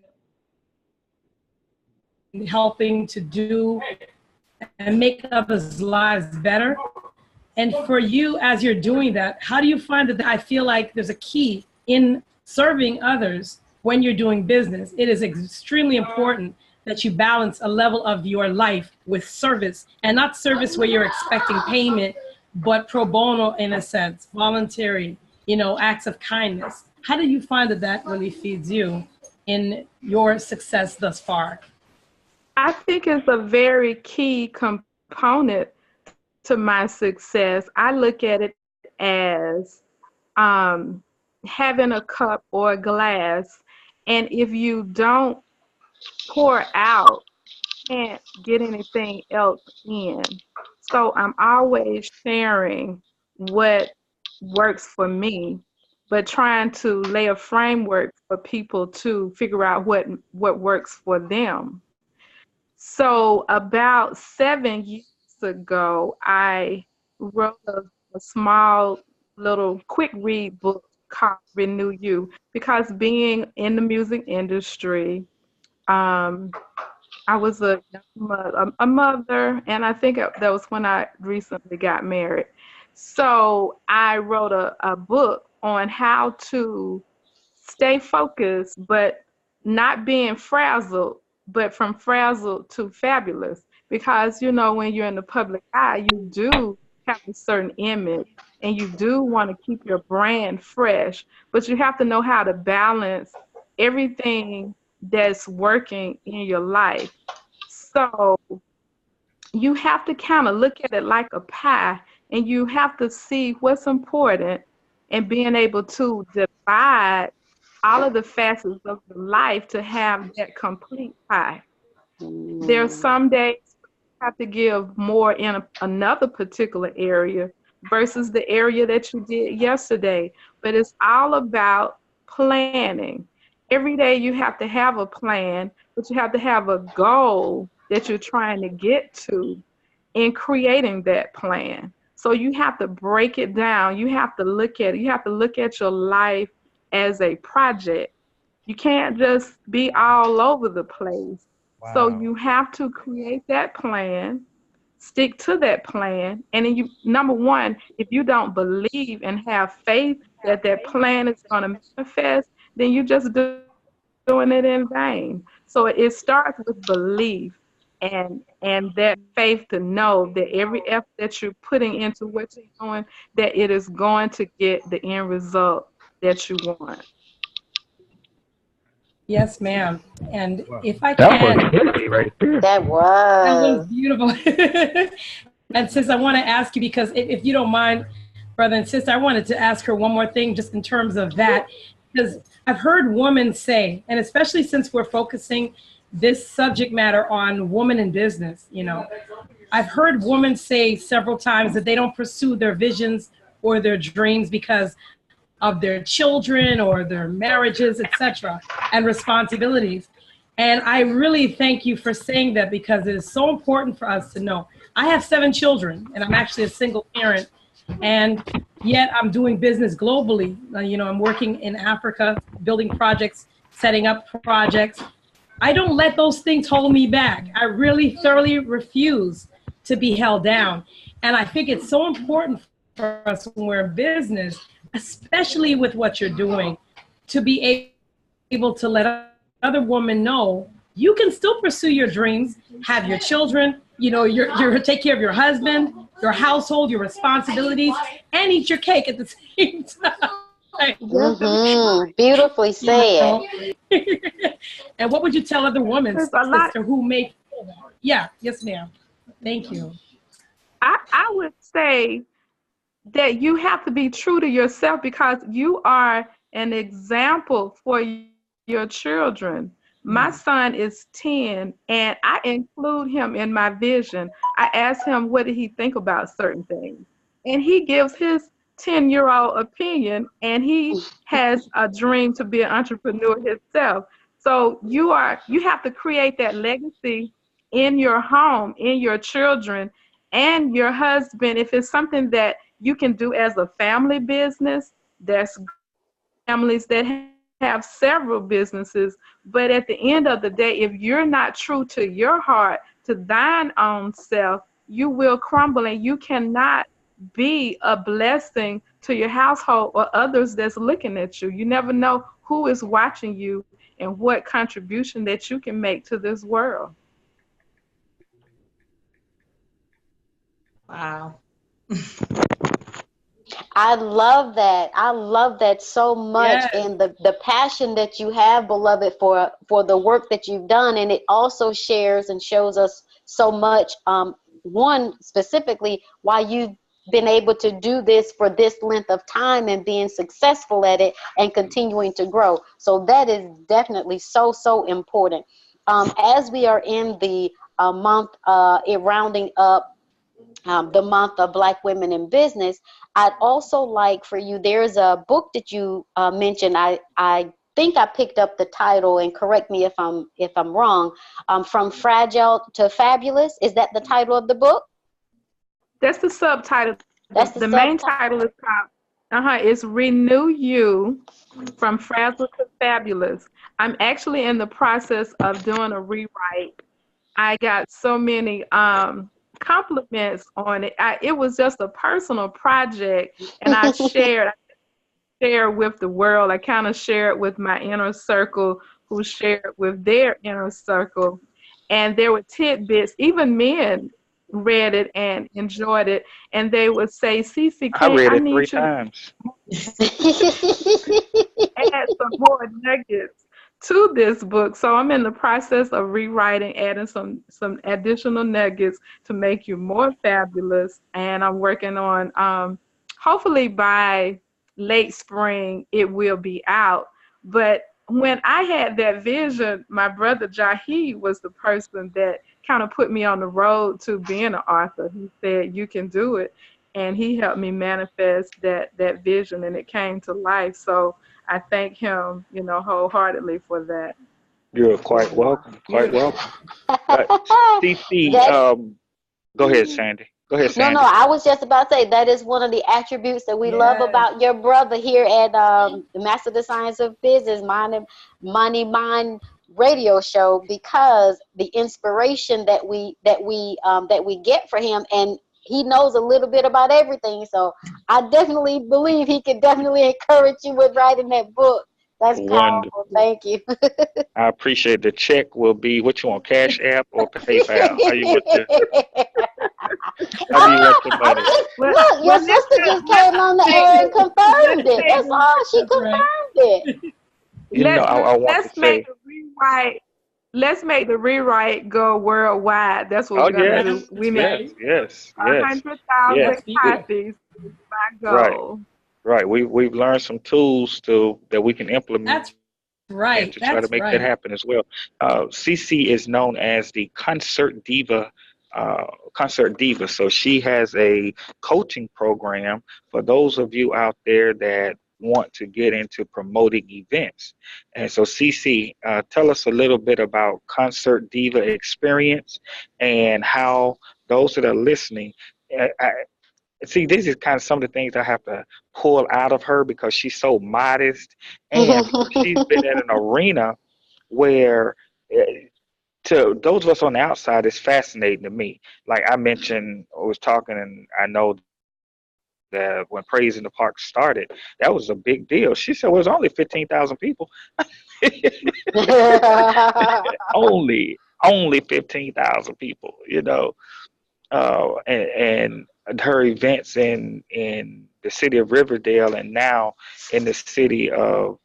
helping to do and make others' lives better. And for you, as you're doing that, how do you find that? I feel like there's a key in serving others when you're doing business. It is extremely important that you balance a level of your life with service, and not service where you're expecting payment, but pro bono in a sense, voluntary, acts of kindness. How do you find that that really feeds you in your success thus far? I think it's a very key component to my success. I look at it as um, having a cup or a glass, and if you don't pour out, can't get anything else in. So I'm always sharing what works for me, but trying to lay a framework for people to figure out what works for them. So about 7 years ago, I wrote a small little quick read book called Renew You, because being in the music industry, um, I was a mother, and I think that was when I recently got married. So I wrote a book on how to stay focused, but not being frazzled, but from frazzled to fabulous. Because, when you're in the public eye, you do have a certain image and you do want to keep your brand fresh, but you have to know how to balance everything that's working in your life. So you have to kind of look at it like a pie, and you have to see what's important and being able to divide all of the facets of your life to have that complete pie. There are Mm. some days you have to give more in another particular area versus the area that you did yesterday. But it's all about planning. Every day you have to have a plan, but you have to have a goal that you're trying to get to in creating that plan. So you have to break it down. You have to look at your life as a project. You can't just be all over the place. So Wow. you have to create that plan, stick to that plan, and then number one, if you don't believe and have faith that that plan is going to manifest, then you're just doing it in vain. So it starts with belief and that faith to know that every effort that you're putting into what you're doing, that it is going to get the end result that you want. Yes, ma'am. And Wow. if I That was can, heavy right there. That that was was. beautiful. And sis, I want to ask you because if you don't mind, brother and sister, I wanted to ask her one more thing just in terms of that. Because I've heard women say, and especially since we're focusing this subject matter on women in business. I've heard women say several times that they don't pursue their visions or their dreams because of their children or their marriages, etc., and responsibilities. And I really thank you for saying that because it is so important for us to know. I have 7 children, and I'm actually a single parent, and yet I'm doing business globally. I'm working in Africa, building projects, setting up projects. I don't let those things hold me back. I really thoroughly refuse to be held down. And I think it's so important for us when we're in business, especially with what you're doing, to be able to let other women know you can still pursue your dreams, have your children, take care of your husband, your household, your responsibilities, and eat your cake at the same time. Beautifully said. And what would you tell other women, There's a sister, lot. who may feel that? Yeah, yes, ma'am. Thank you. I would say that you have to be true to yourself because you are an example for your children. My son is 10 and I include him in my vision. I ask him what did he think about certain things. And he gives his 10-year-old opinion and he has a dream to be an entrepreneur himself. So you have to create that legacy in your home, in your children, and your husband. If it's something that you can do as a family business, that's great. There are families that have several businesses, but at the end of the day, if you're not true to your heart, to thine own self, you will crumble and you cannot be a blessing to your household or others that's looking at you. You never know who is watching you and what contribution that you can make to this world. Wow. I love that. I love that so much, Yes. and the passion that you have, beloved, for the work that you've done, and it also shares and shows us so much. One specifically, why you've been able to do this for this length of time and being successful at it and continuing to grow. So that is definitely so important. As we are in the month, rounding up the month of Black women in business, I'd also like for you, there's a book that you mentioned. I think I picked up the title, and correct me if I'm wrong. From Fragile to Fabulous. Is that the title of the book? That's the subtitle. The That's the main subtitle. title is called it's Renew You from Frazzle to Fabulous. I'm actually in the process of doing a rewrite. I got so many compliments on it. It was just a personal project, and I share with the world. I kind of share it with my inner circle, who shared with their inner circle, and there were tidbits. Even men read it and enjoyed it, and they would say, I "CCK, read I it three need you to times. add some more nuggets to this book." So I'm in the process of rewriting, adding some additional nuggets to make you more fabulous. And I'm working on hopefully by late spring it will be out. But when I had that vision, my brother Jahi was the person that kind of put me on the road to being an author. He said, "You can do it." And he helped me manifest that vision and it came to life. So I thank him, wholeheartedly for that. You're quite welcome. Quite Beautiful. welcome. CC, That's go ahead, Sandy. Go ahead, No, Sandy. I was just about to say that is one of the attributes that we love Yes. about your brother here at the Master the Science of Business, Money Mind radio show, because the inspiration that we get for him, and he knows a little bit about everything. So I definitely believe he could definitely encourage you with writing that book. That's powerful. Wonderful. Thank you. I appreciate the check will be what you want, Cash App or PayPal? How do you want your money? Well, Look, your well, sister just came on the make air and let's confirmed it. make That's all. She That's right. confirmed it. You know, I want to let's make say, the rewrite. Let's make the rewrite go worldwide. That's what oh, we're gonna yes, do. We That's need yes, right. yes, a yes, hundred yes. thousand That's beautiful. copies. My Right, goal. right. We've learned some tools that we can implement That's right. and to try That's to make that right. happen as well. CC is known as the uh, concert diva. So she has a coaching program for those of you out there that want to get into promoting events. And so, CC, tell us a little bit about Concert Diva Experience and how those that are listening. See, this is kind of some of the things I have to pull out of her because she's so modest and because she's been in an arena where to those of us on the outside, it's fascinating to me. Like I mentioned, I was talking, and I know that when Praise in the Park started, that was a big deal. She said, well, it's only 15,000 people. Only 15,000 people, and her events in the city of Riverdale and now in the city of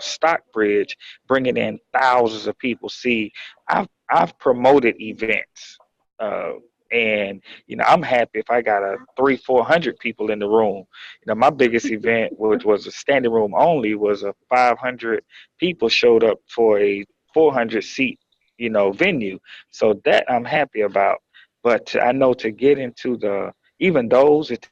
Stockbridge, bringing in thousands of people. See, I've promoted events, and I'm happy if I got a 300-400 people in the room. My biggest event, which was a standing room only, was a 500 people showed up for a 400 seat venue. So that I'm happy about. But I know to get into even those, it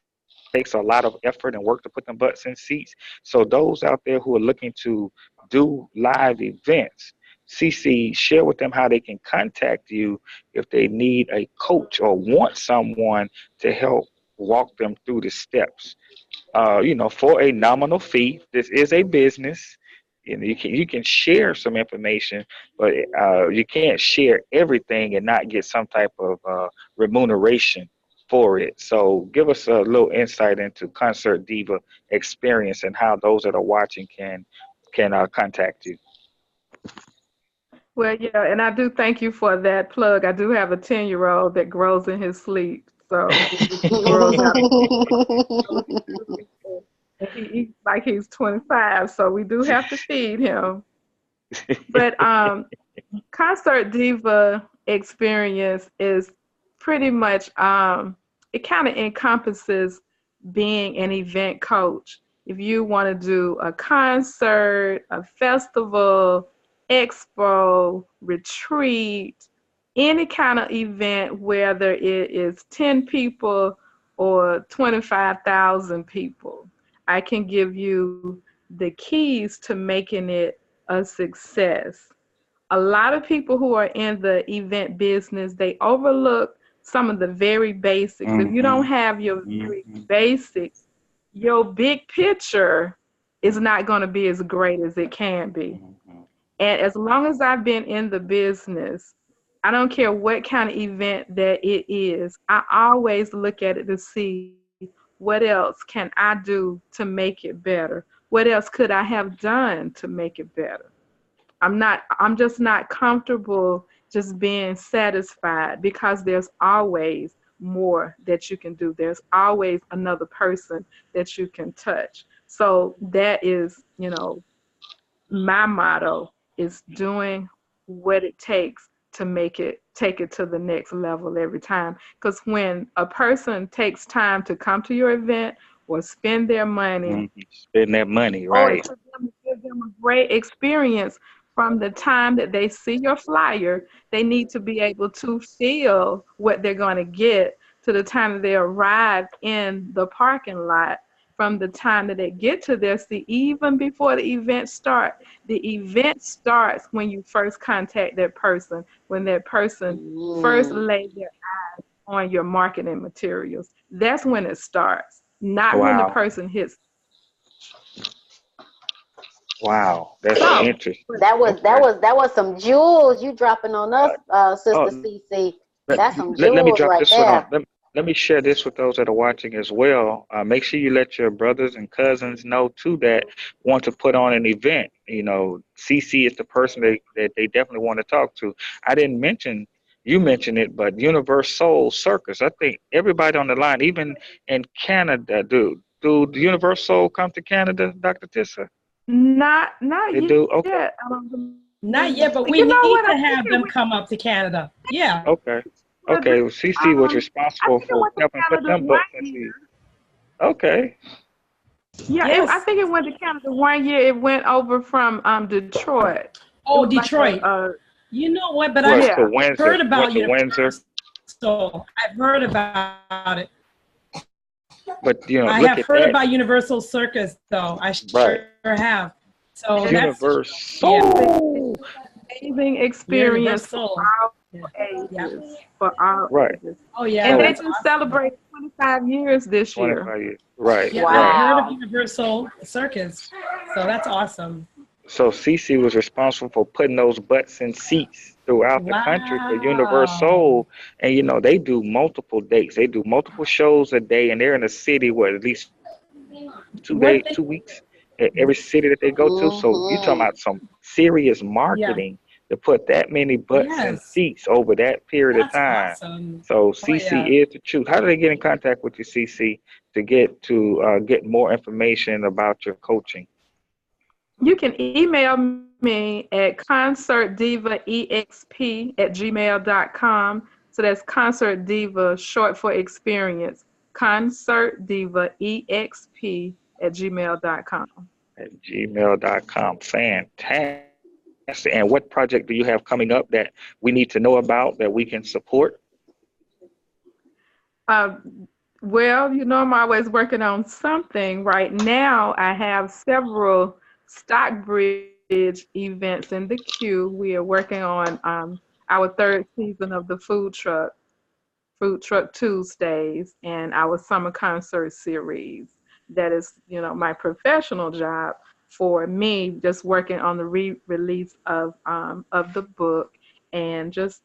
takes a lot of effort and work to put them butts in seats. So those out there who are looking to do live events, CC, share with them how they can contact you if they need a coach or want someone to help walk them through the steps. For a nominal fee. This is a business. You can share some information, but you can't share everything and not get some type of remuneration for it. So give us a little insight into Concert Diva experience and how those that are watching can contact you. Well, yeah, and I do thank you for that plug. I do have a 10-year-old that grows in his sleep. So he grows out of and he eats like he's 25. So we do have to feed him. But concert diva experience is pretty much it kind of encompasses being an event coach. If you want to do a concert, a festival, expo, retreat, any kind of event, whether it is 10 people or 25,000 people, I can give you the keys to making it a success. A lot of people who are in the event business, they overlook some of the very basics. If you don't Hmm. have your very Hmm. basics, your big picture is not going to be as great as it can be. Hmm. And as long as I've been in the business, I don't care what kind of event that it is, I always look at it to see what else can I do to make it better? What else could I have done to make it better? I'm just not comfortable just being satisfied because there's always more that you can do. There's always another person that you can touch. So that is, my motto is doing what it takes to take it to the next level every time. Because when a person takes time to come to your event or spend their money, Hmm. Spend that money, or right? to them to give them a great experience from the time that they see your flyer, they need to be able to feel what they're going to get to the time that they arrive in the parking lot, from the time that they get to their seat, even before the event starts. The event starts when you first contact that person, when that person first Mm. lays their on your marketing materials. That's when it starts, not when the Wow. person hits. Wow. That's So, interesting. That was that Okay. was that was some jewels you dropping on us, Oh, Sister Cece. let, That's some let me jewels drop right this one on. there. Let me share this with those that are watching as well. Make sure you let your brothers and cousins know too that want to put on an event. CC is the person that they definitely want to talk to. I didn't mention, you mentioned it, but Universal Circus. I think everybody on the line, even in Canada, do the Universal come to Canada, Dr. Tissa? not They do? yet. Okay. I don't believe. Not yet, but You we know what? I need to think have it them went come up to Canada. Yeah. Okay. to Canada. Okay. Well, CC was I responsible think it for went to helping put Canada them one butts in year. seats. Okay. Yeah, I Yes. think it went to Canada one year. It went over from Detroit. It Oh, was like Detroit. You know what? But Well, I've to yeah. Windsor, heard went about to Windsor, Universal. I've heard about it. but I look have at heard that, about Universal Circus, though. I right? sure have. So And that's, yeah, Universal, amazing experience for Universal. all Yeah. Yeah. ages. For all right? ages. Oh, yeah, And they So that's just awesome. celebrated 25 years this year. 25 years, right, Yeah, I've right. heard of Wow. Universal Circus. So that's awesome. So Cece was responsible for putting those butts in seats throughout the country for Wow. Universal, and they do multiple dates. They do multiple shows a day, and they're in a city where at least 2 days, What 2 weeks at every city that they go to. So you talking about Mm-hmm. some serious Yeah. marketing to put that many butts in Yes. seats over that period of That's time. awesome. So Oh, yeah. CC is the truth. How do they get in contact with you, CC, to get more information about your coaching? You can email me at concertdivaexp@gmail.com. So that's Concert Diva, short for experience. Concertdivaexp@gmail.com. At gmail.com. Fantastic. And what project do you have coming up that we need to know about that we can support? Uh, well, I'm always working on something. Right now, I have several Stockbridge events in the queue. We are working on our third season of the Food Truck Tuesdays, and our summer concert series. That is, my professional job for me, just working on the re-release of the book, and just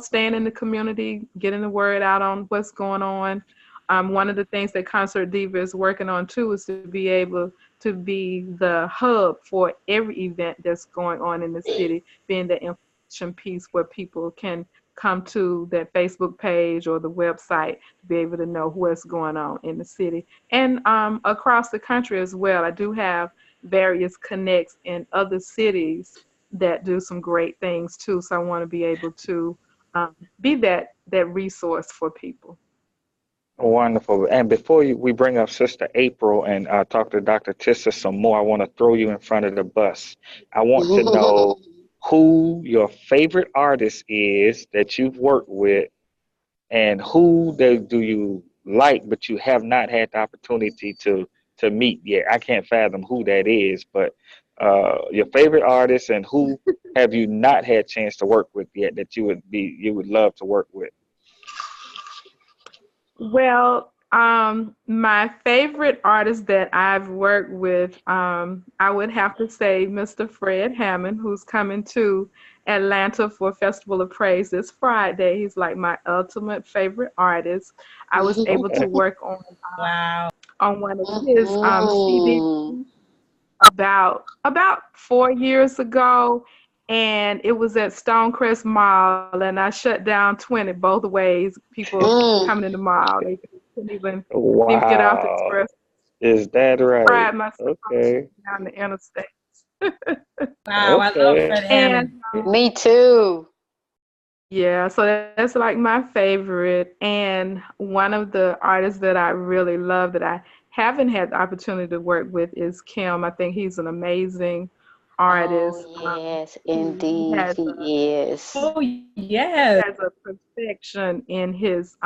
staying in the community, getting the word out on what's going on. One of the things that Concert Diva is working on too is to be able to be the hub for every event that's going on in the city, being the information piece where people can come to that Facebook page or the website to be able to know what's going on in the city and across the country as well. I do have various connects in other cities that do some great things too. So I want to be able to be that resource for people. Wonderful. And before we bring up Sister April and talk to Dr. Tissa some more, I want to throw you in front of the bus. I want to know who your favorite artist is that you've worked with, and who do you like but you have not had the opportunity to meet yet. I can't fathom who that is, but your favorite artist, and who have you not had chance to work with yet that you would love to work with. Well, my favorite artist that I've worked with, I would have to say Mr. Fred Hammond, who's coming to Atlanta for Festival of Praise this Friday. He's like my ultimate favorite artist. I was able to Okay. work Wow. on one of his CDs Mm-hmm. about 4 years ago, and it was at Stonecrest Mall, and I shut down 20 both ways. People Mm. coming in the mall, they couldn't even get off the Wow. express. Is that right? Cried myself Okay. down the interstate. Wow. I love Okay. Fred And Hammond. Me too. yeah, so that's like my favorite. And one of the artists that I really love that I haven't had the opportunity to work with is Kim. I think he's an amazing Oh, artist. yes, He indeed, has he is. Oh, yes. a perfection in his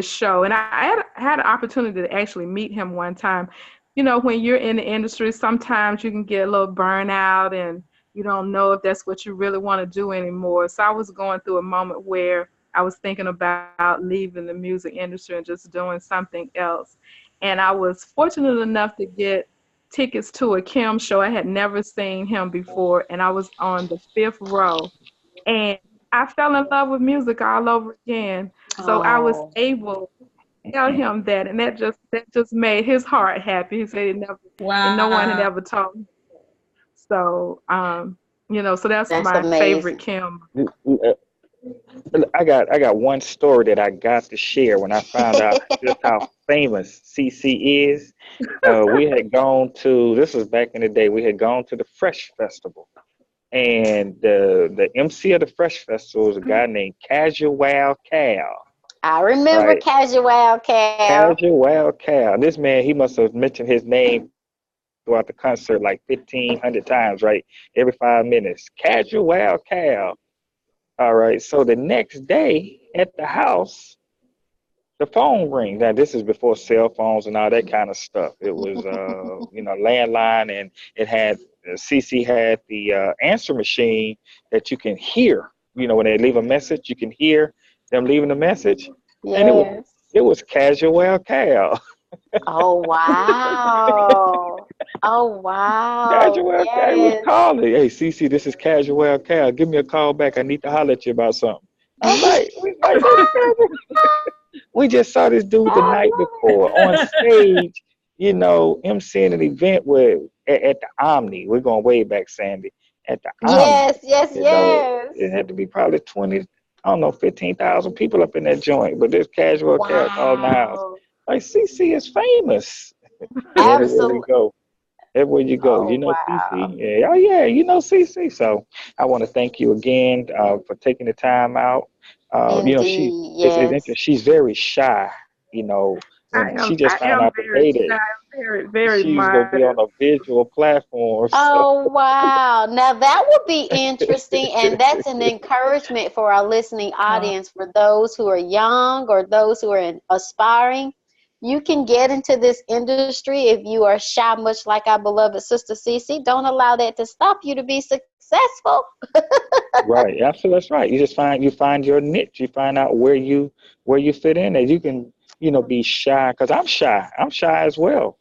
show. And I had an opportunity to actually meet him one time. When you're in the industry, sometimes you can get a little burnout and you don't know if that's what you really want to do anymore. So I was going through a moment where I was thinking about leaving the music industry and just doing something else. And I was fortunate enough to get tickets to a Kim show. I had never seen him before, and I was on the fifth row. And I fell in love with music all over again. So I was Oh, able to tell him that, and that just made his heart happy. He said he never, and no one had Wow. ever told him. So so that's that's my favorite amazing. Kim. I got one story that I got to share when I found out just how famous CC is. We had gone to, this was back in the day, we had gone to the Fresh Festival. And the MC of the Fresh Festival was a guy named Casual Cal. I remember right? Casual Cal. Casual Cal. This man, he must have mentioned his name throughout the concert like 1,500 times, right? Every 5 minutes. Casual Cal. All right. So the next day at the house, the phone rings. Now this is before cell phones and all that kind of stuff. It was, landline, and it had CC had the answer machine that you can hear. You know, when they leave a message, you can hear them leaving a message, and Yes. it was Casual Cal. Oh wow. Oh wow. Casual Cal was Yes. calling. Hey, CC, this is Casual Cal. Give me a call back. I need to holler at you about something. I'm like, this is Casual. We just saw this dude the I night love it. before on stage, emceeing an event at the Omni. We're going way back, Sandy. At the Omni. Yes, yes, It yes. had to be probably 20, I don't know, 15,000 people up in that joint. But this Casual Cat called the house. Wow. Like, CC is famous. And everywhere you Absolutely. go. Everywhere you go, Oh CC. wow. Yeah, oh yeah, CC. So I want to thank you again for taking the time out. Indeed. It's Yes. interesting. She's very shy. You know, I when am she just I found am out very today that shy, very, very she's gonna be on modest. a visual platform. So Oh, wow. Now that would be interesting, and that's an encouragement for our listening audience for those who are young or those who are aspiring. You can get into this industry if you are shy, much like our beloved sister Cece. Don't allow that to stop you to be successful. right, absolutely, that's right. You find your niche. You find out where you fit in, and you can be shy. Because I'm shy. I'm shy as well.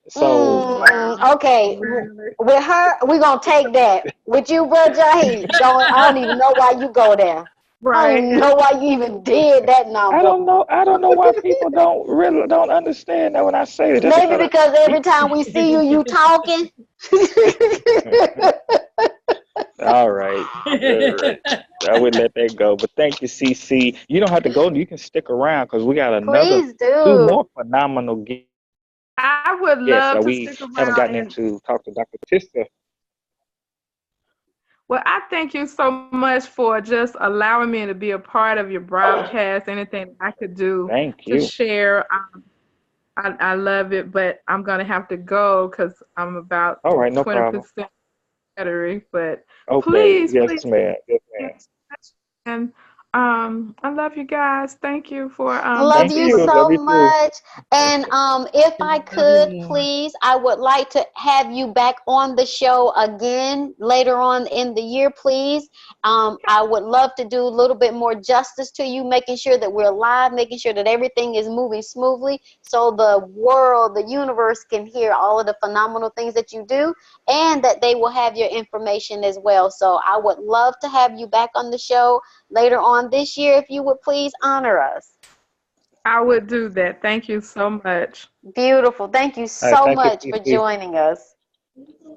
So Wow. Okay, Really? with her, we're gonna take that. With you, Bro Jahi, don't I don't even know why you go there. I don't Right. even know why you even did that I number. don't know. I don't know why people don't understand that when I say that. Just Maybe because because every he, time we see you, you talking. all right, all right. I would let that go. But thank you, CC. You don't have to go. You can stick around because we got another Please two do. more phenomenal guests. I would We love to haven't stick gotten into around talk and to Dr. Tista. well, I thank you so much for just allowing me to be a part of your broadcast. Anything I could do Thank to you. share, I love it, but I'm gonna have to go because I'm about All right, no problem. 20% battery. But Okay. please, Yes, please, ma'am. Yes, keep in ma'am. touch. And I love you guys. Thank you for Love this Thank you you. privilege. Love so you too. much. And if I Love you could, more. please, I would like to have you back on the show again later on in the year, please. I would love to do a little bit more justice to you, making sure that we're live, making sure that everything is moving smoothly so the world, the universe can hear all of the phenomenal things that you do and that they will have your information as well. So I would love to have you back on the show later on this year if you would please honor us. I would do that. Thank you so much. Beautiful. Thank you All right. so Thank you, much for CC. joining us.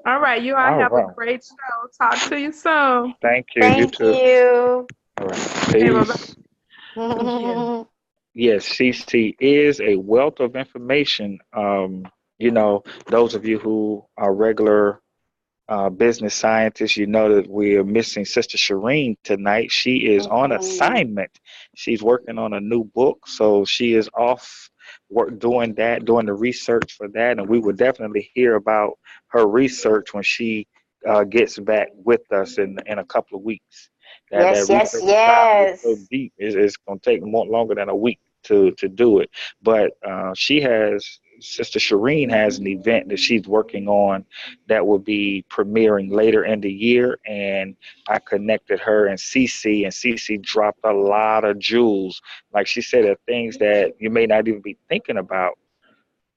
All right, you all All have a right. great show. Talk to you soon. Thank you. You Thank too. you. All right. Okay, bye bye. Peace. Thank you. Yes, CC is a wealth of information. Those of you who are regular business scientists, you know that we are missing Sister Shireen tonight. She is on Mhm. assignment. She's working on a new book, so she is off work doing that, doing the research for that, and we will definitely hear about her research when she gets back with us in a couple of weeks. That Yes, yes, research assignment is so yes. deep; it's going to take more longer than a week to do it. But Sister Shireen has an event that she's working on that will be premiering later in the year. And I connected her and Cece dropped a lot of jewels. Like she said, there are things that you may not even be thinking about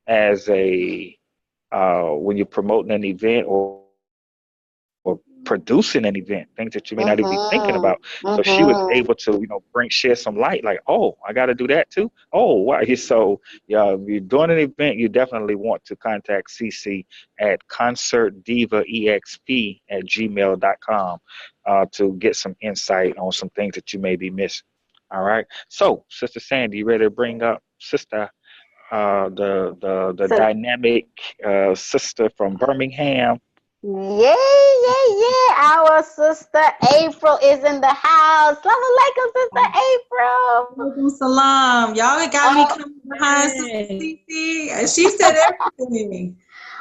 as a when you're promoting an event or producing an event, things that you may not even be thinking about. So she was Mhm. able to, Mhm. shed some light, like, oh, I got to do that too. Oh, wow. So, yeah, if you're doing an event, you definitely want to contact CC at concertdivaexp@gmail.com to get some insight on some things that you may be missing. All right. So, Sister Sandy, you ready to bring up Sister, the So dynamic sister from Birmingham? Yeah. Our sister April is in the house. Assalamu alaikum, sister April. Walaikum salam. Y'all got me Oh, coming behind Sister Hey. Cece. She said everything.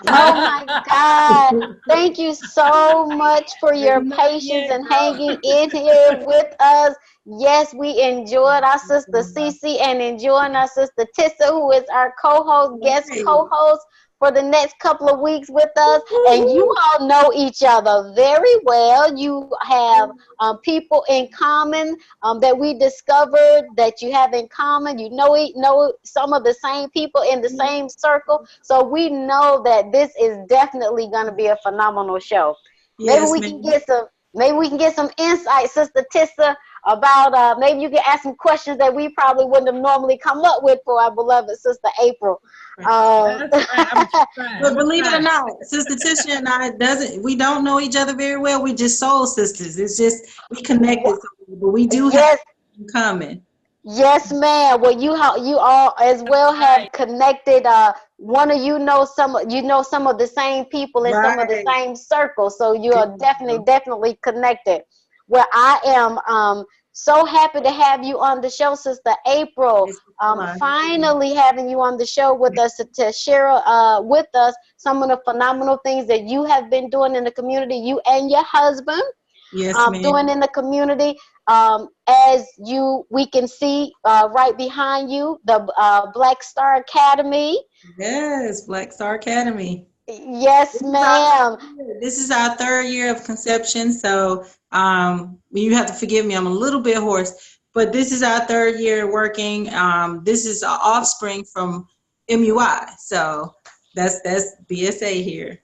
oh my God. Thank you so much for your Not patience yet, and girl. hanging in here with us. Yes, we enjoyed our sister Cece and enjoying our sister Tissa, who is our co-host, guest Right. co-host for the next couple of weeks with us. And you all know each other very well. You have people in common that we discovered that you have in common. You know some of the same people in the same circle. So we know that this is definitely going to be a phenomenal show. Maybe Yes, we can ma'am. get some. Maybe we can get some insight, Sister Tissa, about maybe you can ask some questions that we probably wouldn't have normally come up with for our beloved Sister April. Um, That's right. I'm gonna try. I'm But gonna believe it or try. not, Sister Tisha and I we don't know each other very well. We just soul sisters. It's just we connected, but we do have yes, in common. yes, ma'am. Well, you all as That's well have right. connected. One of you know some of the same people in some of the Right. same circles, so you There are you go. definitely connected. Well, I am so happy to have you on the show, Sister April. Yes, Allah. Finally having you on the show with us to share with us some of the phenomenal things that you have been doing in the community, you and your husband Yes, doing ma'am. in the community. As we can see right behind you, the Black Star Academy. Yes, Black Star Academy. Yes, This is our ma'am. third year. This is our third year of conception. So you have to forgive me. I'm a little bit hoarse, but this is our third year working. This is our offspring from MUI. So that's BSA here.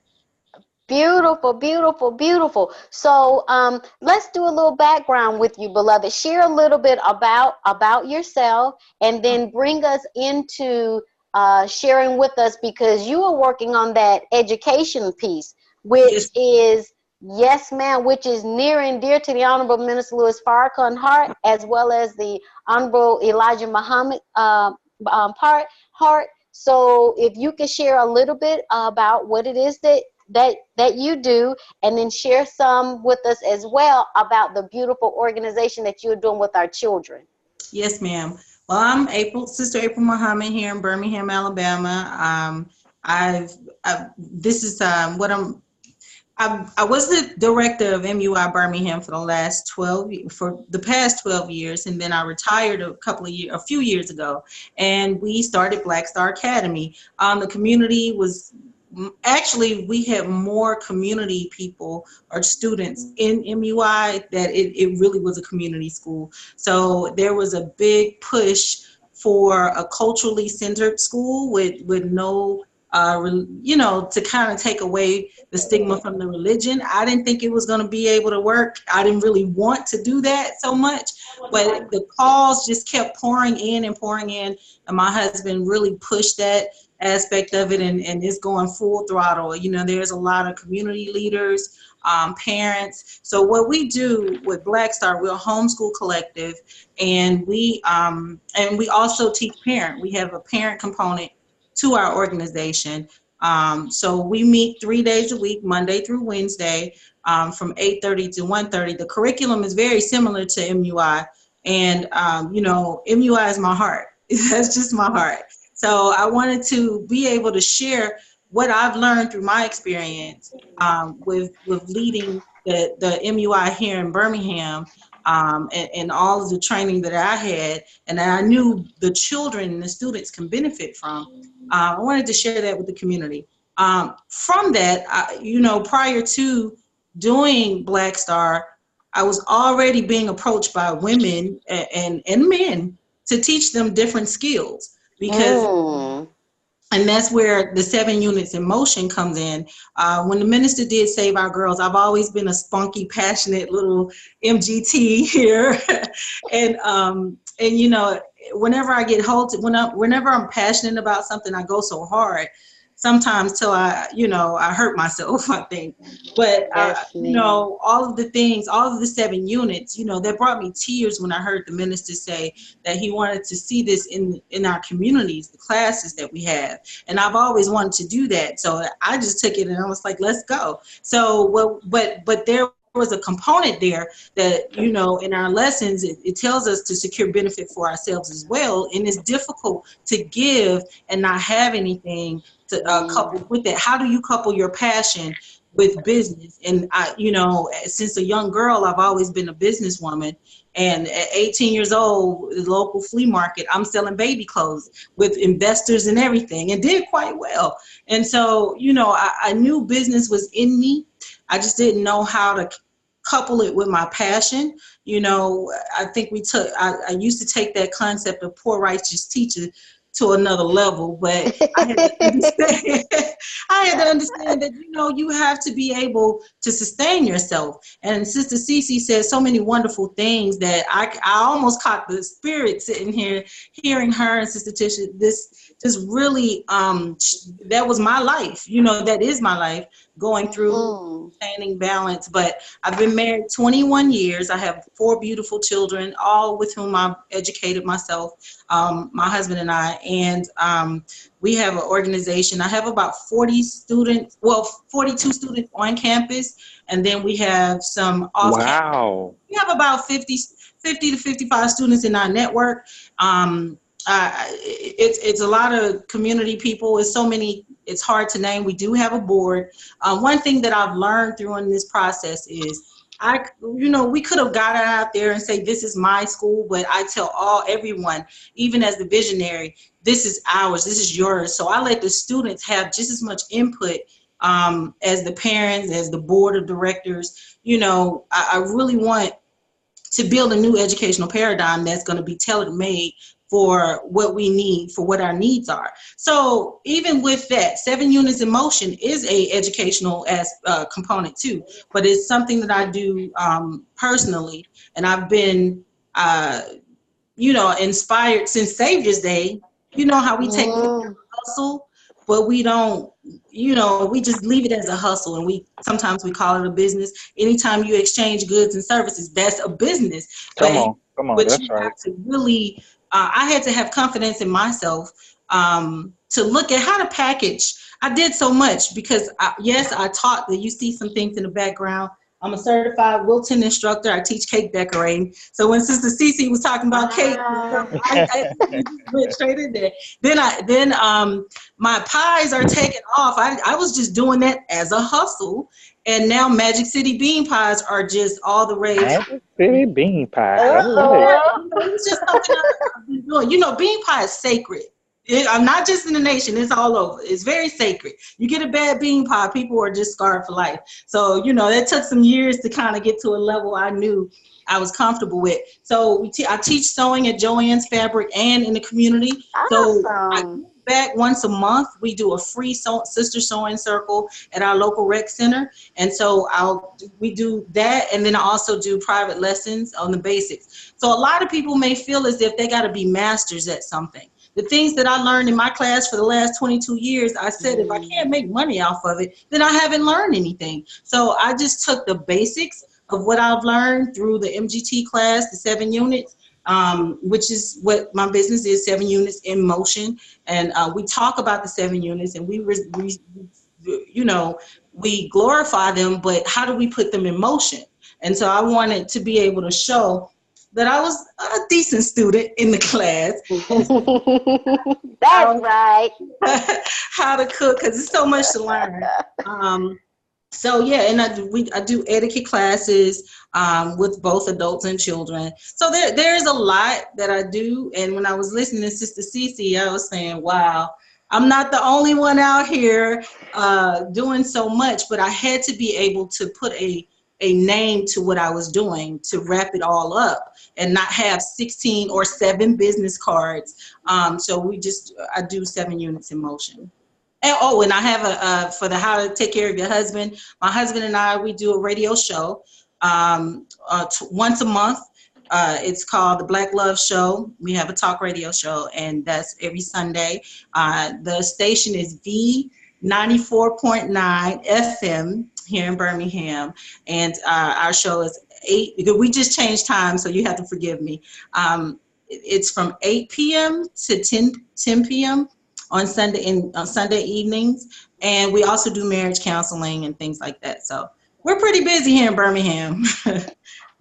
Beautiful, beautiful, beautiful. So let's do a little background with you, beloved. Share a little bit about yourself, and then bring us into sharing with us because you are working on that education piece, which Yes, is yes, ma'am, which is near and dear to the Honorable Minister Louis Farrakhan heart, as well as the Honorable Elijah Muhammad heart. So if you could share a little bit about what it is that you do, and then share some with us as well about the beautiful organization that you're doing with our children. yes, ma'am. Well, I'm Sister April Muhammad here in Birmingham, Alabama. I've, this is what I was the director of MUI Birmingham for the past 12 years, and then I retired a few years ago, and we started Black Star Academy. The community was actually we had more community people or students in MUI that it really was a community school. So there was a big push for a culturally centered school with no to kind of take away the stigma from the religion. I didn't think it was going to be able to work. I didn't really want to do that so much, but the calls just kept pouring in and pouring in, and my husband really pushed that aspect of it, and it's going full throttle. There's a lot of community leaders, parents. So what we do with Black Star, we're a homeschool collective, and we also teach parent. We have a parent component to our organization. So we meet 3 days a week, Monday through Wednesday, from 8:30 to 1:30. The curriculum is very similar to MUI, and MUI is my heart. That's just my heart. So I wanted to be able to share what I've learned through my experience with leading the MUI here in Birmingham, and all of the training that I had and that I knew the children and the students can benefit from. I wanted to share that with the community. From that, prior to doing Black Star, I was already being approached by women and men to teach them different skills because Mm. and that's where the 7 units in motion comes in. When the minister did Save Our Girls, I've always been a spunky, passionate little MGT here, and whenever I get whenever I'm passionate about something, I go so hard. sometimes till I hurt myself, I think. But Yes, ma'am. all of the things, all of the 7 units, that brought me tears when I heard the minister say that he wanted to see this in our communities, the classes that we have. And I've always wanted to do that. So I just took it and I was like, let's go. So but there was a component there that, in our lessons, it tells us to secure benefit for ourselves as well. And it's difficult to give and not have anything to couple with that. How do you couple your passion with business? And since a young girl, I've always been a businesswoman. And at 18 years old, the local flea market, I'm selling baby clothes with investors and everything, and did quite well. And so, I knew business was in me. I just didn't know how to couple it with my passion. I think I used to take that concept of poor righteous teacher to another level, but I had to understand, that, you have to be able to sustain yourself. And Sister Cece said so many wonderful things that I almost caught the spirit sitting here, hearing her and Sister Tisha. This just really, that was my life. That is my life, going through maintaining balance. But I've been married 21 years. I have 4 beautiful children, all with whom I've educated myself, my husband and I. And we have an organization. I have about 42 students on campus. And then we have some off campus. Wow. We have about 50 to 55 students in our network. It's a lot of community people. It's so many, it's hard to name. We do have a board. One thing that I've learned through this process is we could have got out there and say, this is my school, but I tell everyone, even as the visionary, this is ours, this is yours. So I let the students have just as much input as the parents, as the board of directors. I really want to build a new educational paradigm that's going to be tailor-made for what we need, for what our needs are. So even with that, 7 units in motion is a educational component too, but it's something that I do personally. And I've been, inspired since Savior's Day. You know how we take hustle, but we don't, we just leave it as a hustle, and sometimes we call it a business. Anytime you exchange goods and services, that's a business. Come on, But that's you right. have to really, I had to have confidence in myself to look at how to package. I did so much because, I taught. That you see some things in the background. I'm a certified Wilton instructor. I teach cake decorating. So when Sister Cece was talking about cake, I just went straight in there. Then my pies are taking off. I was just doing that as a hustle, and now Magic City bean pies are just all the rage. Magic City bean pie. All right. It was just something I've been doing. Bean pie is sacred. I'm not just in the nation, it's all over. It's very sacred. You get a bad bean pie, people are just scarred for life. So, that took some years to kind of get to a level I knew I was comfortable with. So I teach sewing at Joann's Fabric and in the community. So I Awesome. give back once a month. We do a free sister sewing circle at our local rec center. And so we do that. And then I also do private lessons on the basics. So a lot of people may feel as if they got to be masters at something. The things that I learned in my class for the last 22 years, I said, if I can't make money off of it, then I haven't learned anything. So I just took the basics of what I've learned through the MGT class, the 7 units, which is what my business is, 7 units in motion. And we talk about the 7 units, and we glorify them, but how do we put them in motion? And so I wanted to be able to show that I was a decent student in the class. That's right. How to cook, because it's so much to learn. And I do etiquette classes with both adults and children. So there's a lot that I do. And when I was listening to Sister Cece, I was saying, wow, I'm not the only one out here doing so much, but I had to be able to put a name to what I was doing, to wrap it all up and not have 16 or 7 business cards. So I do 7 units in motion. And I have for the How to Take Care of Your Husband. My husband and I, we do a radio show once a month. It's called the Black Love Show. We have a talk radio show, and that's every Sunday. The station is 94.9 FM here in Birmingham. And our show is 8, because we just changed time, so you have to forgive me. It's from 8 p.m. to 10 p.m. on Sunday evenings. And we also do marriage counseling and things like that. So we're pretty busy here in Birmingham.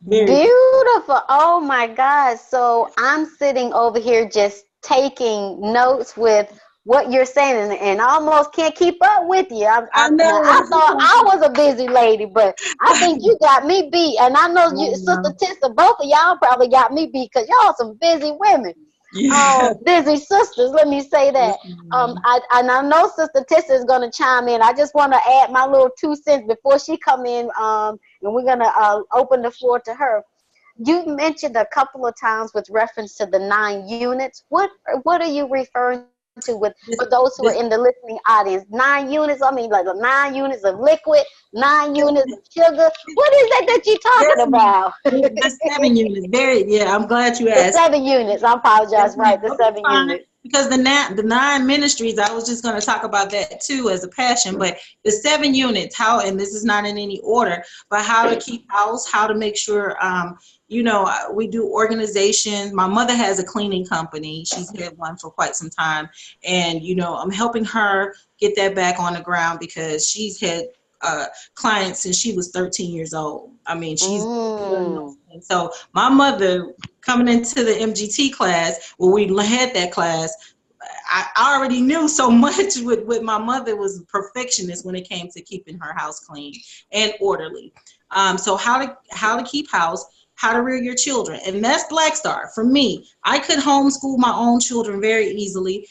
Very. Beautiful. Oh my God. So I'm sitting over here just taking notes with what you're saying and I almost can't keep up with you. I Now, I thought know. I was a busy lady, but I think you got me beat. And I know you, Sister Um, Tissa, both of y'all probably got me beat because y'all some busy women. yeah. Busy sisters, let me say Yes, that. ma'am. I know Sister Tissa is gonna chime in. I just want to add my little 2 cents before she come in. And we're gonna open the floor to her. You mentioned a couple of times with reference to the 9 units. What are you referring to with for This, those who are in the this, listening audience? 9 units. I mean, like the 9 units of liquid, 9 units of sugar. What is that that you're talking yes, ma'am. about? The 7 units. Very, yeah, I'm glad you The asked. 7 units. I Yes, apologize. ma'am. Right, the Nope, it's seven fine. units. Because the nine ministries, I was just going to talk about that too as a passion. But the 7 units, how, and this is not in any order, but how to keep house, how to make sure, we do organization. My mother has a cleaning company. She's had one for quite some time, and I'm helping her get that back on the ground because she's had clients since she was 13 years old. I mean, she's done Mm. those things. So my mother coming into the MGT class, where we had that class, I already knew so much with my mother was a perfectionist when it came to keeping her house clean and orderly. So how to keep house, how to rear your children, and that's Black Star for me. I could homeschool my own children very easily.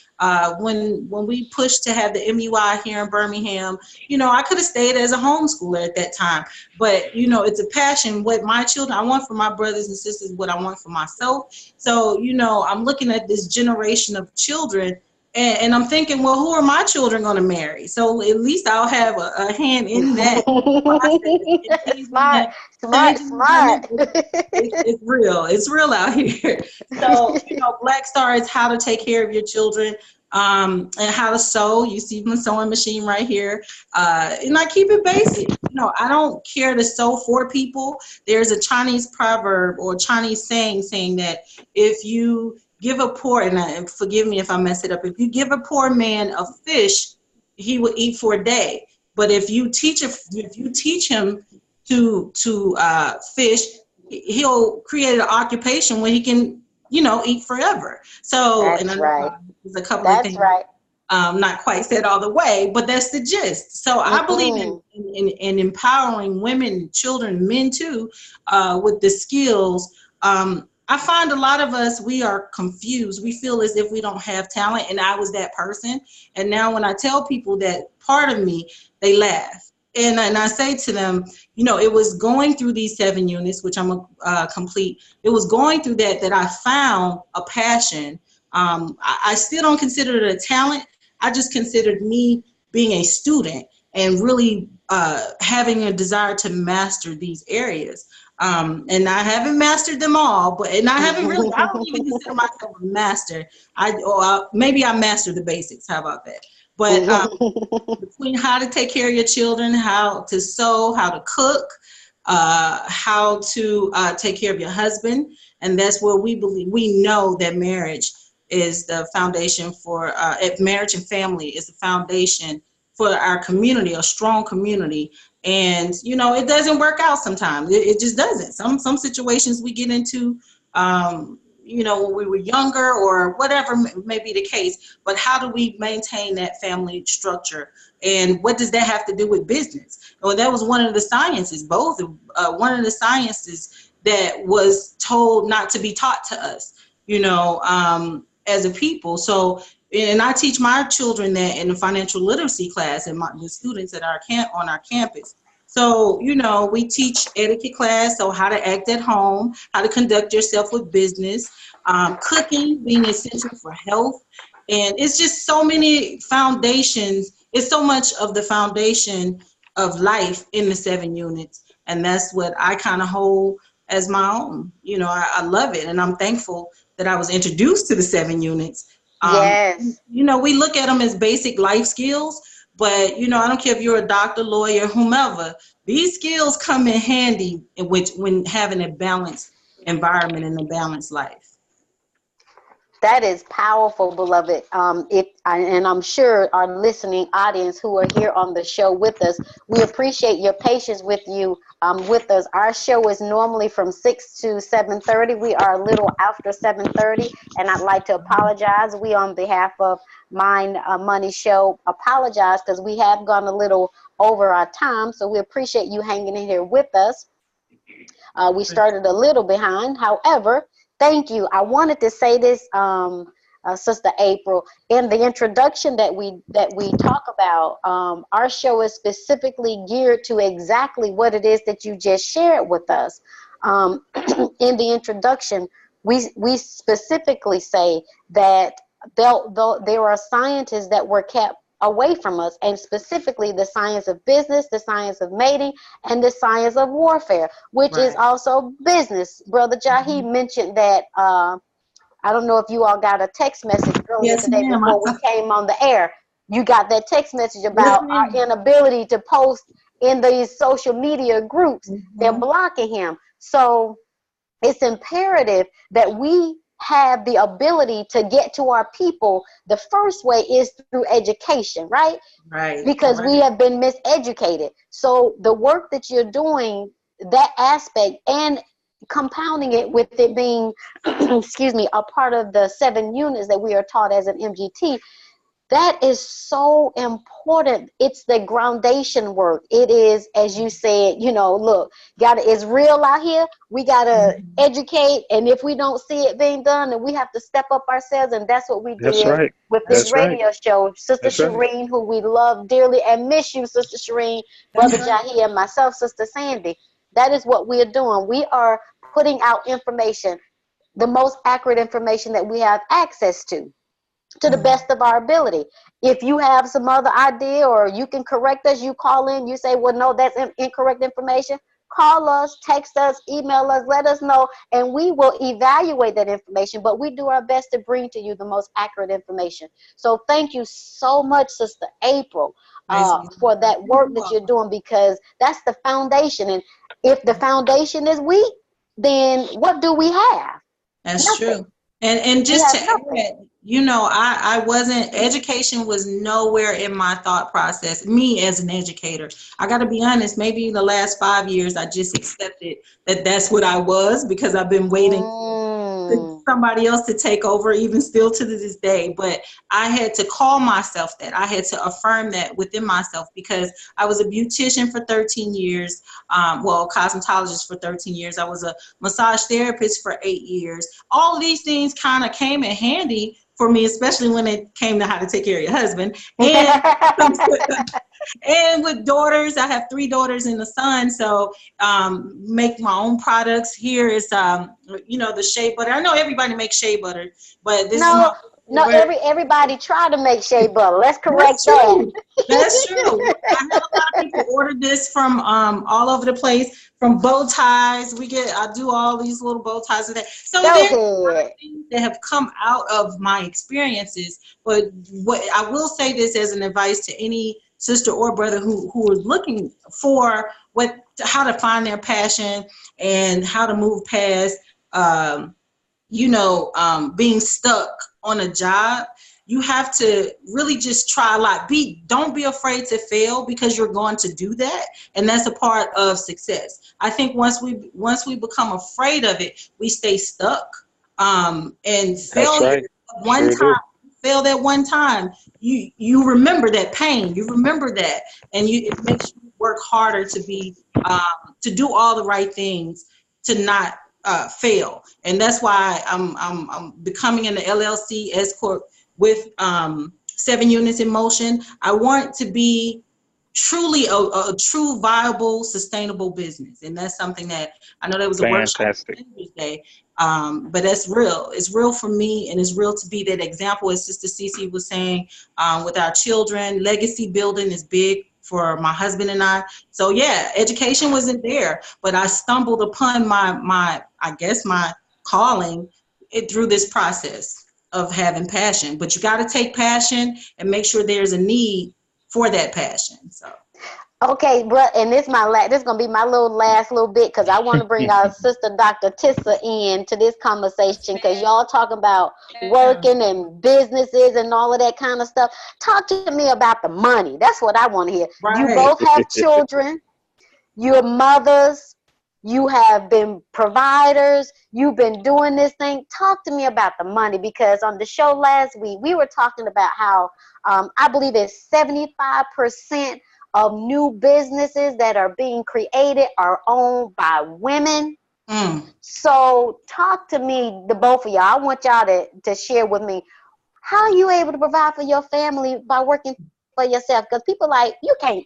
When we pushed to have the MUI here in Birmingham, I could have stayed as a homeschooler at that time. But it's a passion. What my children I want for my brothers and sisters, what I want for myself. So I'm looking at this generation of children. And I'm thinking, well, who are my children going to marry? So at least I'll have a hand in that process and Smart, smart, changing the smart. dynamic. It's real. It's real out here. So, Black Star is how to take care of your children, and how to sew. You see my sewing machine right here. And I keep it basic. I don't care to sew for people. There's a Chinese proverb or Chinese saying that if you give a poor, and forgive me if I mess it up, if you give a poor man a fish, he will eat for a day. But if you teach him to fish, he'll create an occupation where he can, eat forever. So, and I That's know right. there's a couple of That's things right. not quite said all the way, but that's the gist. So I believe in, Mm-hmm. in empowering women, children, men too, with the skills. I find a lot of us, we are confused. We feel as if we don't have talent, and I was that person. And now when I tell people that part of me, they laugh. And I say to them, it was going through these 7 units, which I'm a complete. It was going through that I found a passion. I still don't consider it a talent. I just considered me being a student and really having a desire to master these areas. And I haven't mastered them all, and I haven't really, I don't even consider myself a master. Maybe I mastered the basics. How about that? But between how to take care of your children, how to sew, how to cook, how to take care of your husband. And that's where we know that marriage is the foundation for marriage and family is the foundation for our community, a strong community. And it doesn't work out sometimes. It just doesn't. Some situations we get into, when we were younger or whatever may be the case. But how do we maintain that family structure? And what does that have to do with business? Well, that was one of the sciences. One of the sciences that was told not to be taught to us. As a people. So, and I teach my children that in the financial literacy class and the students at on our campus. So, we teach etiquette class, so how to act at home, how to conduct yourself with business, cooking being essential for health. And it's just so many foundations. It's so much of the foundation of life in the 7 units. And that's what I kind of hold as my own. I love it. And I'm thankful that I was introduced to the 7 units. Yes. We look at them as basic life skills, But, you know, I don't care if you're a doctor, lawyer, whomever, these skills come in handy in which when having a balanced environment and a balanced life. That is powerful, beloved. And I'm sure our listening audience who are here on the show with us, we appreciate your patience with us. Our show is normally from 6 to 7:30. We are a little after 7:30, and I'd like to apologize. We, on behalf of Mind Money Show, apologize because we have gone a little over our time. So we appreciate you hanging in here with us. We started a little behind. However, thank you. I wanted to say this, Sister April, in the introduction that we talk about. Our show is specifically geared to exactly what it is that you just shared with us. In the introduction, we specifically say that there are scientists that were kept away from us, and specifically the science of business, the science of mating, and the science of warfare, which is Right. also business. Brother Jahi Mhm. mentioned that. I don't know if you all got a text message earlier Yes, today ma'am. before we came on the air. You got that text message Yes, about our ma'am. inability to post in these social media groups. They're Mhm. blocking him. So it's imperative that we have the ability to get to our people. The first way is through education, right? Right. Because we Right. have been miseducated. So the work that you're doing, that aspect, and compounding it with it being, excuse me, a part of the 7 units that we are taught as an MGT, that is so important. It's the groundation work. It is, as you said, look, it's real out here. We gotta Mhm. educate, and if we don't see it being done, then we have to step up ourselves, and that's what we That's did right. with this That's right. radio show. Sister That's right. Shireen, who we love dearly and miss you, Sister Shireen, That's Brother right. Jahi, and myself, Sister Sandy. That is what we are doing. We are putting out information, the most accurate information that we have access to the Mhm. best of our ability. If you have some other idea or you can correct us, you call in, you say, well, no, that's incorrect information. Call us, text us, email us, let us know, and we will evaluate that information. But we do our best to bring to you the most accurate information. So thank you so much, Sister April, Praise be to for God. that work You that are. you're doing, because that's the foundation. And if the foundation is weak, then what do we have? That's Nothing. true. And We just to have nothing. add, you know, I wasn't, education was nowhere in my thought process, me as an educator. I got to be honest, maybe in the last 5 years, I just accepted that that's what I was, because I've been waiting for Mm. somebody else to take over, even still to this day. But I had to call myself that. I had to affirm that within myself, because I was a beautician for 13 years, well, cosmetologist for 13 years. I was a massage therapist for 8 years. All of these things kind of came in handy for me, especially when it came to how to take care of your husband. And and with daughters, I have 3 daughters and a son, so make my own products. Here is you know, the shea butter. I know everybody makes shea butter, but this is my No, no, favorite. everybody try to make shea butter. Let's correct That's that. true. That's true. I have a lot of people order this from all over the place, from bow ties. I do all these little bow ties today. So Go there's a lot of ahead. things that have come out of my experiences. But what I will say, this as an advice to any sister or brother who is looking for how to find their passion and how to move past um, being stuck on a job. You have to really just try a lot. Don't be afraid to fail, because you're going to do that, and that's a part of success. I think once we become afraid of it, we stay stuck. And That's failure right. one Sure do. time, fail that one time, you remember that pain, you remember that, and it makes you work harder to do all the right things, to not fail. And that's why I'm becoming an LLC S corp with 7 units in motion. I want to be truly a true viable sustainable business, and that's something that I know there was a workshop Fantastic. Tuesday, but that's real. It's real for me, and it's real to be that example, as Sister Cece was saying, with our children. Legacy building is big for my husband and I. So yeah, education wasn't there, but I stumbled upon my I guess my calling through this process of having passion. But you got to take passion and make sure there's a need for that passion. So. Okay, bro, and this gonna be my last little bit because I want to bring our sister Dr. Tissa in to this conversation because y'all talking about working and businesses and all of that kind of stuff. Talk to me about the money. That's what I want to hear. You Right. both have children. You're mothers. You have been providers. You've been doing this thing. Talk to me about the money because on the show last week we were talking about how I believe it's 75% of new businesses that are being created are owned by women. So talk to me, the both of y'all. I want y'all to share with me how are you able to provide for your family by working for yourself? Because people like, you can't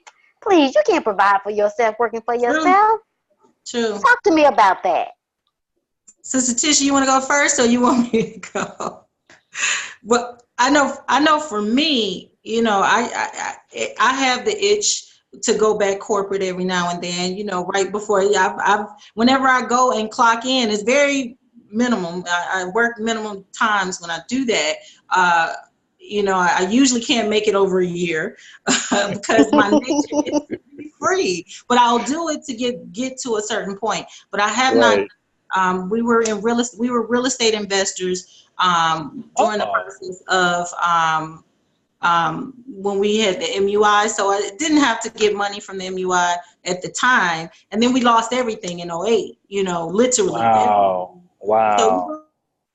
provide for yourself working for yourself. True. Talk to me about that. Sister Tisha, you want to go first or you want me to go? Well, I know for me, you know, I have the itch to go back corporate every now and then, you know, right before whenever I go and clock in, it's very minimum. I work minimum times when I do that. You know, I usually can't make it over a year because my nature is to be free, but I'll do it to get to a certain point. But I have not. We were real estate investors during the process of when we had the MUI. So I didn't have to get money from the MUI at the time. And then we lost everything in '08, you know, literally. Wow. So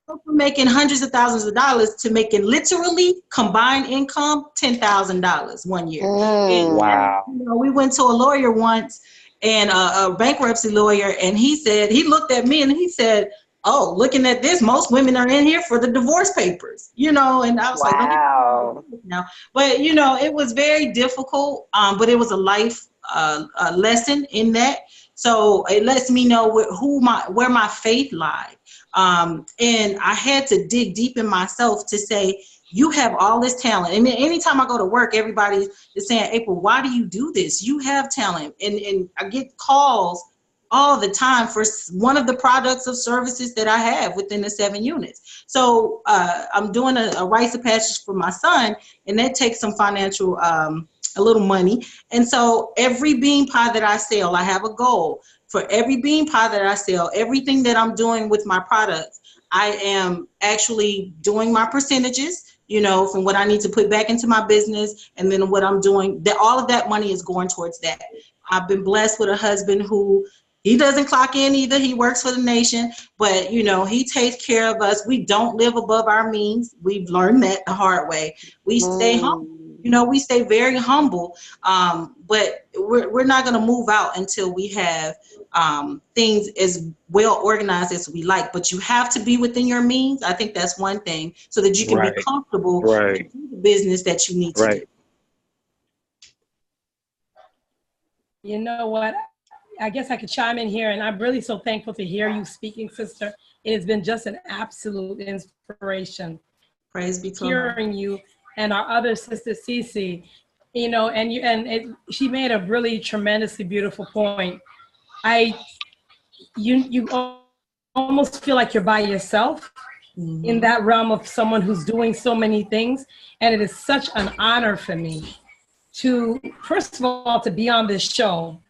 we were from making hundreds of thousands of dollars to making literally combined income $10,000 one year. And, Wow. you know, we went to a lawyer once and a bankruptcy lawyer, and he looked at me and he said, oh, looking at this, most women are in here for the divorce papers, you know, and I was like, no. But, you know, it was very difficult, but it was a life lesson in that. So it lets me know where my faith lied. And I had to dig deep in myself to say, you have all this talent. And anytime I go to work, everybody is saying, April, why do you do this? You have talent. And I get calls all the time for one of the products of services that I have within the 7 units. So I'm doing a rites of passage for my son, and that takes some financial, a little money. And so every bean pie that I sell, I have a goal. For every bean pie that I sell, everything that I'm doing with my products, I am actually doing my percentages, you know, from what I need to put back into my business, and then what I'm doing, that all of that money is going towards that. I've been blessed with a husband who, he doesn't clock in either. He works for the nation, but, you know, he takes care of us. We don't live above our means. We've learned that the hard way. We stay humble. You know, we stay very humble, but we're not going to move out until we have things as well organized as we like. But you have to be within your means. I think that's one thing, so that you can be comfortable to do the business that you need to do. You know what? I guess I could chime in here, and I'm really so thankful to hear you speaking, sister. It has been just an absolute inspiration. Praise be to God. Hearing you and our other sister, Cece, you know, she made a really tremendously beautiful point. You almost feel like you're by yourself in that realm of someone who's doing so many things, and it is such an honor for me to, first of all, to be on this show.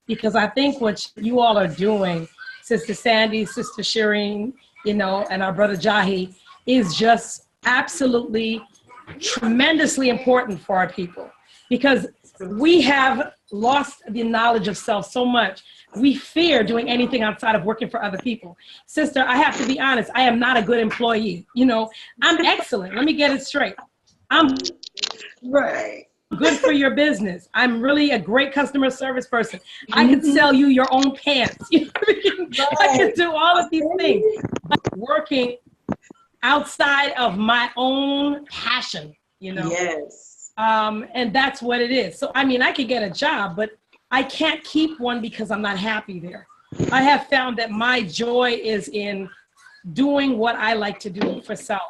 Because I think what you all are doing, Sister Sandy, Sister Shireen, you know, and our brother Jahi, is just absolutely tremendously important for our people. Because we have lost the knowledge of self so much. We fear doing anything outside of working for other people. Sister, I have to be honest, I am not a good employee. You know, I'm excellent. Let me get it straight. I'm good for your business. I'm really a great customer service person. I can sell you your own pants. You know what I mean? I can do all of these things. But working outside of my own passion, you know? Yes. And that's what it is. So, I mean, I could get a job, but I can't keep one because I'm not happy there. I have found that my joy is in doing what I like to do for self.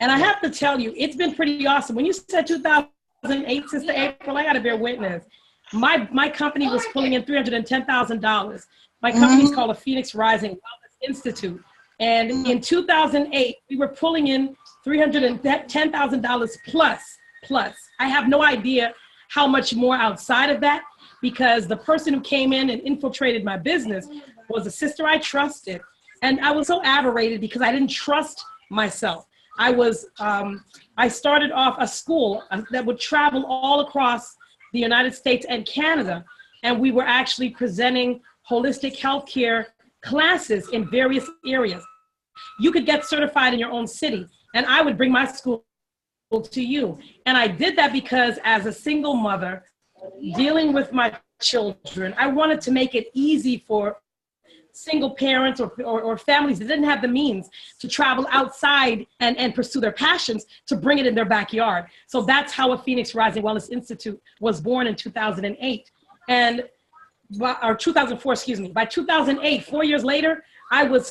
And I have to tell you, it's been pretty awesome. When you said 2008, Sister April, I got to bear witness. My company was pulling in $310,000. My company is called the Phoenix Rising Wellness Institute. And in 2008, we were pulling in $310,000 plus. I have no idea how much more outside of that, because the person who came in and infiltrated my business was a sister I trusted. And I was so aggravated because I didn't trust myself. I started off a school that would travel all across the United States and Canada. And we were actually presenting holistic healthcare classes in various areas. You could get certified in your own city, and I would bring my school to you. And I did that because as a single mother dealing with my children, I wanted to make it easy for single parents or families that didn't have the means to travel outside and pursue their passions, to bring it in their backyard. So that's how a Phoenix Rising Wellness Institute was born in 2008. Or 2004, excuse me. By 2008, 4 years later,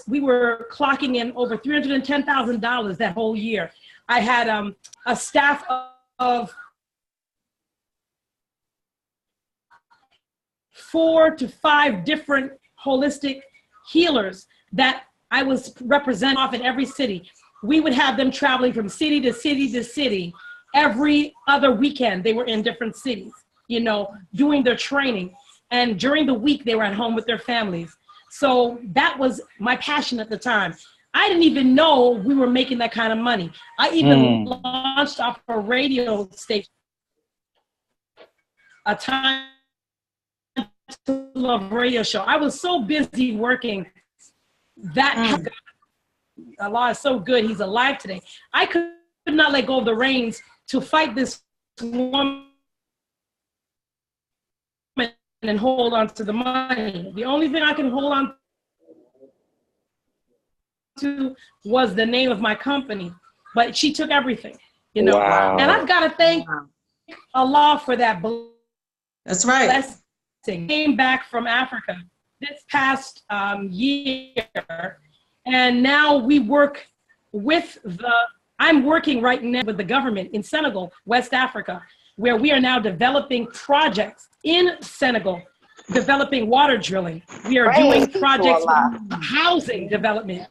we were clocking in over $310,000 that whole year. I had a staff of 4 to 5 different holistic healers that I was representing off in every city. We would have them traveling from city to city to city. Every other weekend, they were in different cities, doing their training. And during the week, they were at home with their families. So that was my passion at the time. I didn't even know we were making that kind of money. I even launched off a radio station, a Time to Love radio show. I was so busy working that Allah is so good. He's alive today. I could not let go of the reins to fight this woman and hold on to the money. The only thing I can hold on to was the name of my company, but she took everything, Wow. And I've got to thank Allah for that. That's right. Blessing. Came back from Africa this past year, and now we work with I'm working right now with the government in Senegal, West Africa, where we are now developing projects in Senegal, developing water drilling. We are doing projects with housing development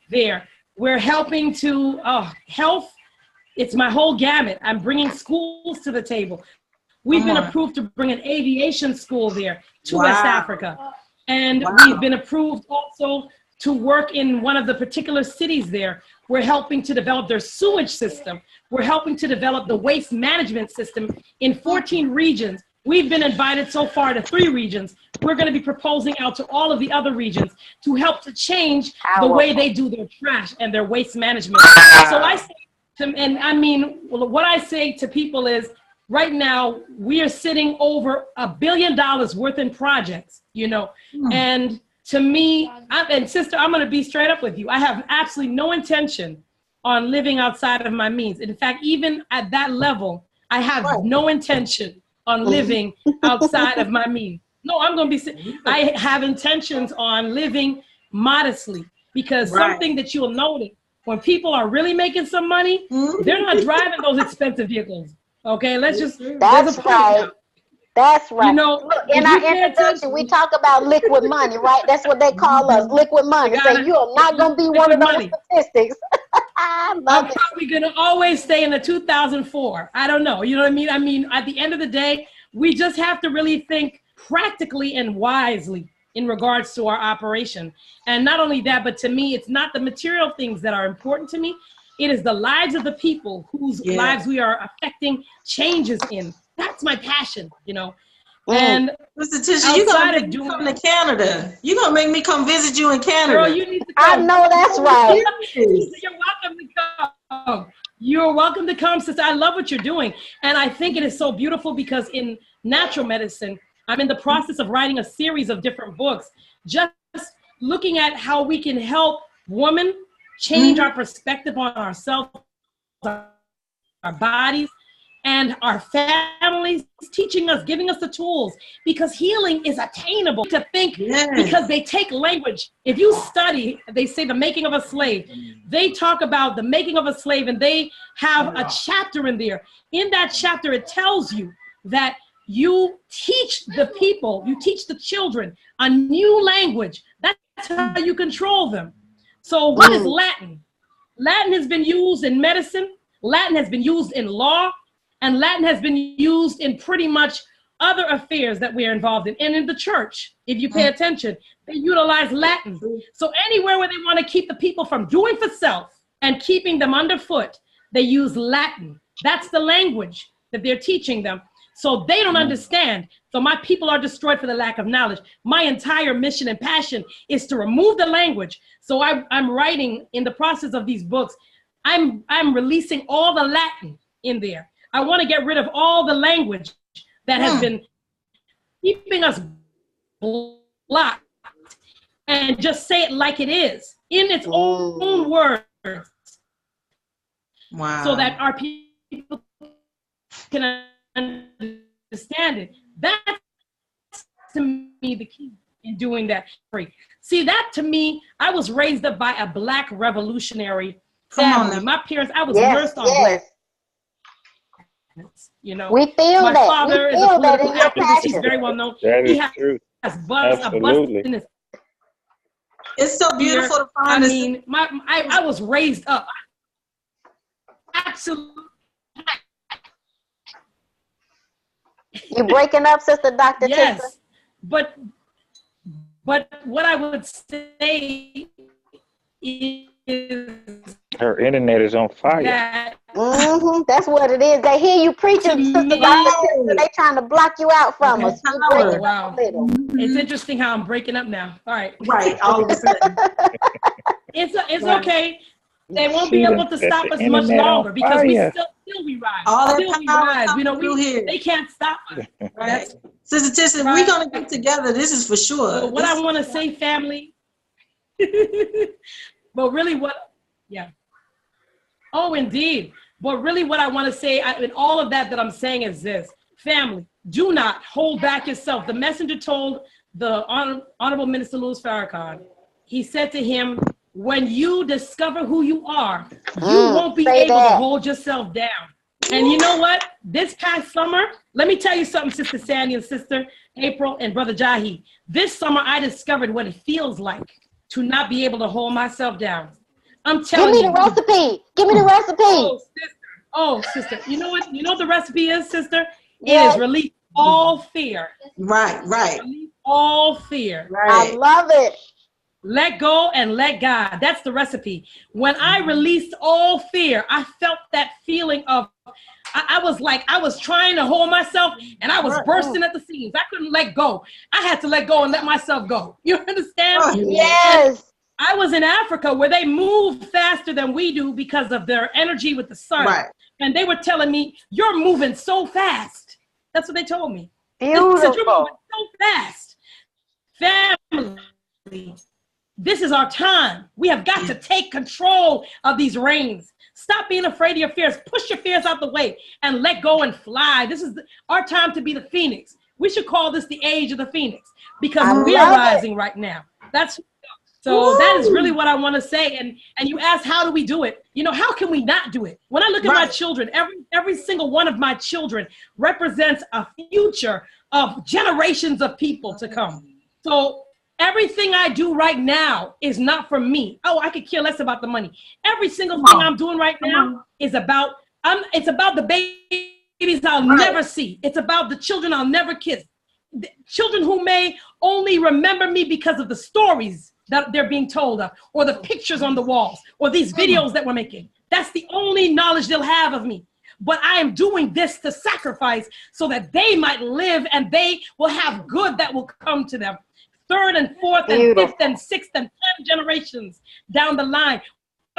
there. We're helping to health. It's my whole gamut. I'm bringing schools to the table. We've been approved to bring an aviation school there to West Africa. And we've been approved also to work in one of the particular cities there. We're helping to develop their sewage system. We're helping to develop the waste management system in 14 regions. We've been invited so far to 3 regions. We're going to be proposing out to all of the other regions to help to change the way they do their trash and their waste management. So I say what I say to people is, right now we are sitting over $1 billion worth in projects, and to me, and sister, I'm going to be straight up with you. I have absolutely no intention on living outside of my means. In fact, even at that level, I have no intention on living outside of my means. No, I have intentions on living modestly, because something that you'll notice when people are really making some money, they're not driving those expensive vehicles. Okay, That's right. That's right. Look, in our introduction, we talk about liquid money, right? That's what they call us, liquid money. So you are not going to be one of those statistics. I'm probably going to always stay in the 2004. I don't know. You know what I mean? I mean, at the end of the day, we just have to really think practically and wisely in regards to our operation. And not only that, but to me, it's not the material things that are important to me. It is the lives of the people whose lives we are affecting changes in. That's my passion, And Mr. Tisha, you're going to make me come to Canada. You're going to make me come visit you in Canada. Girl, you need to come. I know that's right. You're welcome to come. You're welcome to come, sister. I love what you're doing. And I think it is so beautiful because in natural medicine, I'm in the process of writing a series of different books, just looking at how we can help women change our perspective on ourselves, our bodies, and our families, teaching us, giving us the tools, because healing is attainable. To think, because they take language. If you study, they say the making of a slave. They talk about the making of a slave, and they have a chapter in there. In that chapter, it tells you that you teach the people, you teach the children a new language. That's how you control them. So what is Latin? Latin has been used in medicine. Latin has been used in law. And Latin has been used in pretty much other affairs that we are involved in. And in the church, if you pay attention, they utilize Latin. So anywhere where they want to keep the people from doing for self and keeping them underfoot, they use Latin. That's the language that they're teaching them. So they don't understand. So my people are destroyed for the lack of knowledge. My entire mission and passion is to remove the language. So I'm writing in the process of these books. I'm releasing all the Latin in there. I want to get rid of all the language that has been keeping us blocked and just say it like it is in its own words. Wow. So that our people can understand it. That's to me the key in doing that. See, that to me, I was raised up by a Black revolutionary family. My parents, I was nursed on Black. You know, we feel my that. father is a political activist. He's very well known. That He is has true. a bust in his It's so beautiful to I find this. mean, I was raised up. Absolutely. You breaking up, Sister Dr. Yes, Tisha? but what I would say is Her internet is on fire. that That's what it is. They hear you preaching, Sister Dr. Tisha. They trying to block you out from us. You breaking wow, up a little. it's interesting how I'm breaking up now. All right, Right, all of a sudden. it's okay. They won't be able to stop us much longer because we still we rise. All that Still we power rise. You know, through here. they can't stop us. Right. Sister Tisha, if we're going to get together, this is for sure. So what I want to say, family, but really oh, indeed. But really what I want to say in all of that I'm saying is this. Family, do not hold back yourself. The messenger told the Honorable Minister Louis Farrakhan, he said to him, when you discover who you are, you won't be able to hold yourself down. And you know what? This past summer, let me tell you something, Sister Sandy and Sister April and Brother Jahi. This summer, I discovered what it feels like to not be able to hold myself down. I'm telling you. Give me the recipe. Give me the recipe. Oh, sister. You know what? You know what the recipe is, sister? It is release all fear. Right. Release all fear. I love it. Let go and let God. That's the recipe. When I released all fear, I felt that feeling of, I was trying to hold myself and I was bursting at the seams. I couldn't let go. I had to let go and let myself go. You understand? Yes. I was in Africa where they move faster than we do because of their energy with the sun. Right. And they were telling me, you're moving so fast. That's what they told me. Beautiful. They said, you're moving so fast. Family. This is our time. We have got to take control of these reins. Stop being afraid of your fears. Push your fears out the way and let go and fly. This is our time to be the phoenix. We should call this the age of the phoenix because we are rising right now. So that is really what I want to say. And you ask, how do we do it? You know, how can we not do it? When I look at my children, every single one of my children represents a future of generations of people to come. So everything I do right now is not for me. Oh, I could care less about the money. Every single thing I'm doing right now is about, it's about the babies I'll never see. It's about the children I'll never kiss. The children who may only remember me because of the stories that they're being told of, or the pictures on the walls, or these videos that we're making. That's the only knowledge they'll have of me. But I am doing this to sacrifice so that they might live and they will have good that will come to them. Third and fourth and fifth and sixth and 10 generations down the line.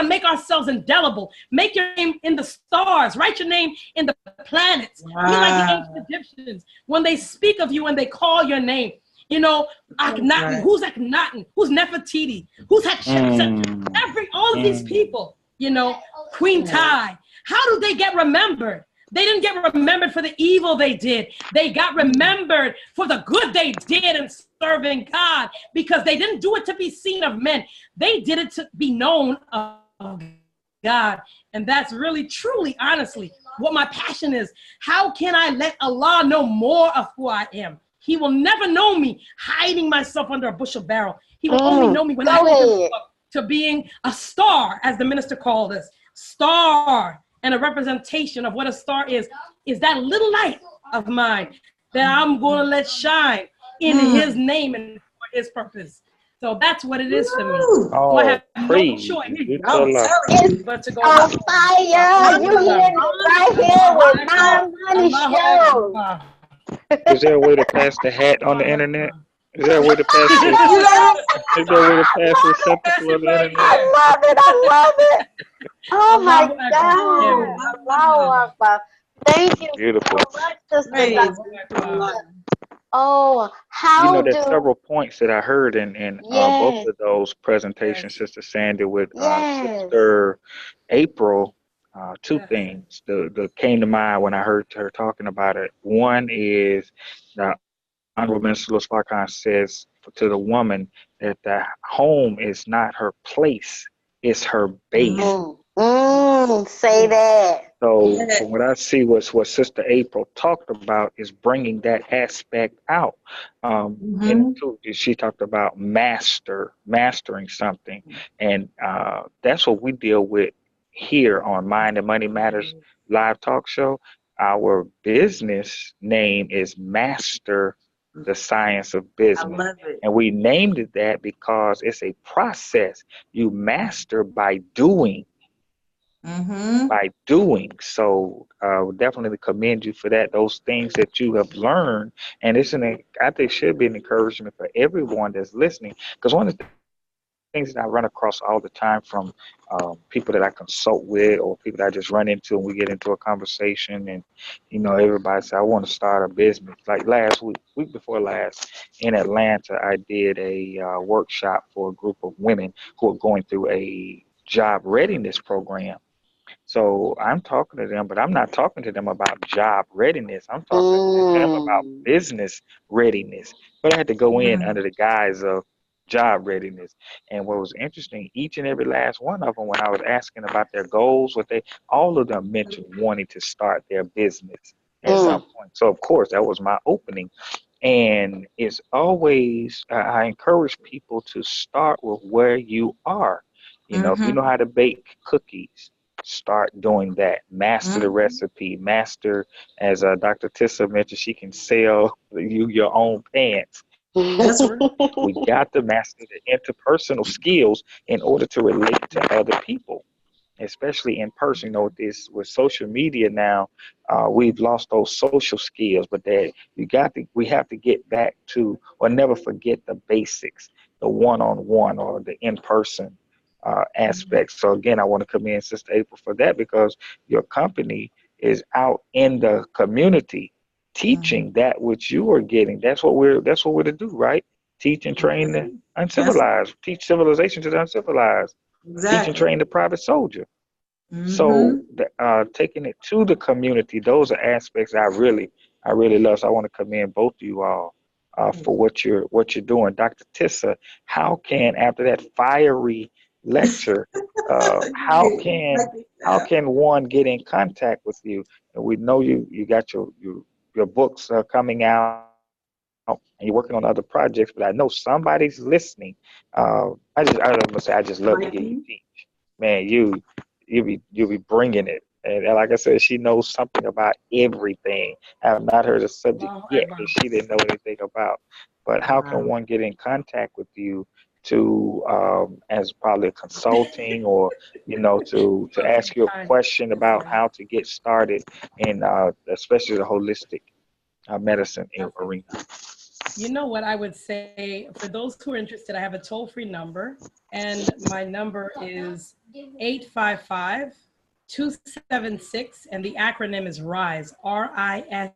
Make ourselves indelible. Make your name in the stars. Write your name in the planets. Be like the ancient Egyptians. When they speak of you and they call your name, you know, Akhenaten. Who's Akhenaten? Who's Nefertiti? Who's Hatshepsut? All of these people, you know, Queen Tai. How do they get remembered? They didn't get remembered for the evil they did. They got remembered for the good they did in serving God, because they didn't do it to be seen of men. They did it to be known of God. And that's really, truly, honestly, what my passion is. How can I let Allah know more of who I am? He will never know me hiding myself under a bushel barrel. He will only know me when I open up to being a star, as the minister called us. Star, and a representation of what a star is. is that little light of mine that I'm going to let shine in his name and for his purpose. So that's what it is for me. Woo. So I Oh, have no praise choice you. I'm telling you. but to go On out. fire. You hear it right here with My Money Show. Is there a way to pass the hat on the internet? Is there a way to pass the You know is there a way to pass the receptacle on the internet? I love it. I love it. Oh my Allahu Akbar. God. Allahu Akbar. Thank you Beautiful. so much, Sister praise Dr. God. Oh, You how know, there's do, several points that I heard in both yes, of those presentations, Sister Sandy, with yes. Sister April. Two Yes. things that came to mind when I heard her talking about it. One is the Honorable Minister Louis Farrakhan says to the woman that the home is not her place, it's her base. Say that. So Yeah. from what I see, what Sister April talked about is bringing that aspect out. And Mhm. too, she talked about mastering something, and that's what we deal with here on Mind and Money Matters live talk show. Our business name is Master the Science of I Business. love it. And we named it that because it's a process. You master by doing Mm-hmm. So definitely commend you for that. Those things that you have learned, and I think should be an encouragement for everyone that's listening. Because one of the things that I run across all the time from people that I consult with or people that I just run into and we get into a conversation and, everybody says, I want to start a business. Like last week before last in Atlanta, I did a workshop for a group of women who are going through a job readiness program. So I'm talking to them, but I'm not talking to them about job readiness. I'm talking to them about Mm. business readiness. But I had to go in Mm. under the guise of job readiness. And what was interesting, each and every last one of them, when I was asking about their goals, all of them mentioned wanting to start their business at some Mm. point. So of course, that was my opening. And it's always, I encourage people to start with where you are. If you know Mm-hmm. how to bake cookies, start doing that. Master the Mm-hmm. recipe. Master, as Dr. Tissa mentioned, she can sell you your own pants. That's right. We got to master the interpersonal skills in order to relate to other people, especially in person. With social media now, we've lost those social skills, but that we have to get back to or never forget the basics, the one-on-one or the in-person aspect. So again, I want to commend Sister April for that because your company is out in the community Mm-hmm. teaching that which you are getting. That's what we're to do, right? Teach and train the That's uncivilized, teach civilization to the uncivilized, teach and exactly. train the private soldier. So Mm-hmm. taking it to the community, those are aspects I really love. So I want to commend both of you all for what you're doing. Dr. Tissa, how can after that fiery lecture, how can one get in contact with you? And we know you got your books coming out and you're working on other projects, but I know somebody's listening. I'm gonna say I just love to hear Like you you. teach. Man, you'll be bringing it. And like I said, she knows something about everything. I have not heard a subject Allahu yet Akbar. that she didn't know anything about. But how can Wow. one get in contact with you to, as probably consulting or, to ask you a Hi. question about how to get started in, especially the holistic medicine arena? You know what I would say for those who are interested, I have a toll-free number, and my number is 855-276, and the acronym is RISE, RISE.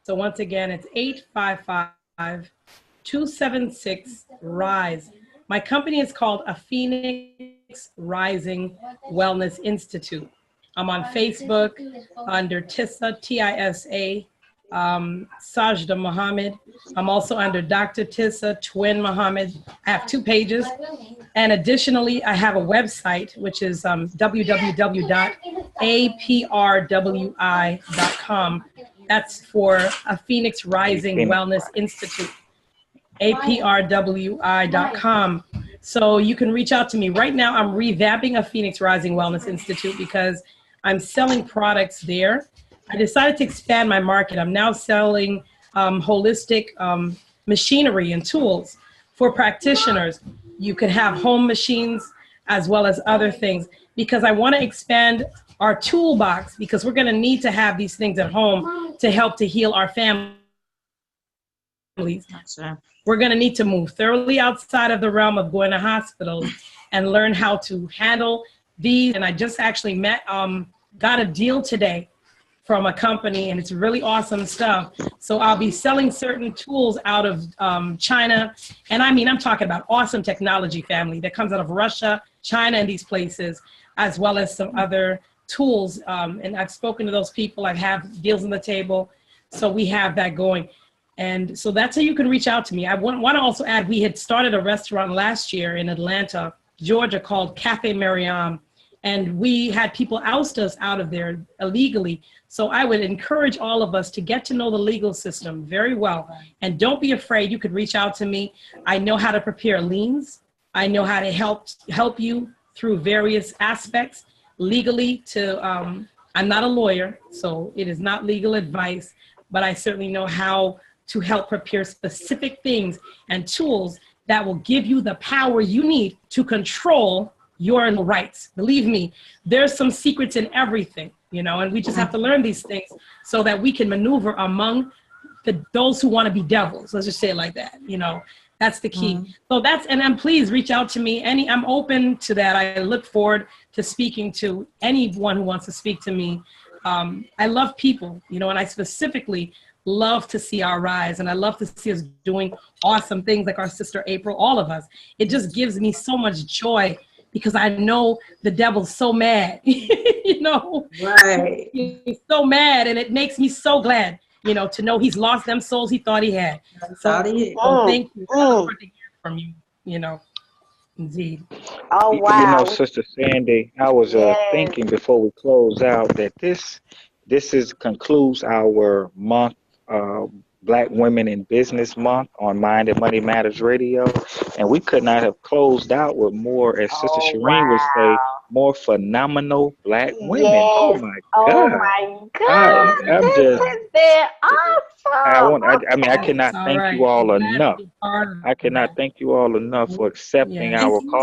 So once again, it's 855-276 RISE. My company is called A Phoenix Rising Wellness Institute. I'm on Facebook under TISA, TISA, Sajda Muhammad. I'm also under Dr. Tissa, Twin Muhammad. I have 2 pages. And additionally, I have a website, which is www.aprwi.com. That's for a Phoenix A Rising Phoenix Wellness Rising. Institute, aprwi.com. So you can reach out to me. Right now, I'm revamping a Phoenix Rising Wellness Institute because I'm selling products there I decided to expand my market. I'm now selling holistic machinery and tools for practitioners. You could have home machines as well as other things because I want to expand our toolbox because we're going to need to have these things at home to help to heal our families. Gotcha. We're going to need to move thoroughly outside of the realm of going to hospitals and learn how to handle these. And I just actually got a deal today from a company, and it's really awesome stuff. So I'll be selling certain tools out of China. And I mean, I'm talking about awesome technology, family, that comes out of Russia, China, and these places, as well as some other tools. And I've spoken to those people. I have deals on the table. So we have that going. And so that's how you can reach out to me. I want to also add, we had started a restaurant last year in Atlanta, Georgia, called Cafe Mariam. And we had people oust us out of there illegally. So I would encourage all of us to get to know the legal system very well. And don't be afraid. You could reach out to me. I know how to prepare liens. I know how to help you through various aspects legally I'm not a lawyer, so it is not legal advice, but I certainly know how to help prepare specific things and tools that will give you the power you need to control your rights. Believe me, there's some secrets in everything, and we just have to learn these things so that we can maneuver among those who want to be devils. Let's just say it like that. That's the key. So and please reach out to me. I'm open to that. I look forward to speaking to anyone who wants to speak to me. I love people, and I specifically love to see our rise, and I love to see us doing awesome things like our sister April, all of us. It just gives me so much joy because I know the devil's so mad, Right. He's so mad, and it makes me so glad, to know he's lost them souls he thought he had. So thank you. I look forward to hearing from you, indeed. Oh, You know, wow. Sister Sandy, I was Yes. thinking before we close out that this is concludes our month, Black Women in Business Month on Mind and Money Matters Radio, and we could not have closed out with more, as Sister Oh, Shireen would say, wow. more phenomenal Black women. Oh Yes. my Oh, God, my Um, goodness. I'm This just has been awesome. I mean, I it's cannot all thank you right. all I'm glad to enough. be part of I cannot that. thank you all enough for accepting Yes. Thank our you, sir.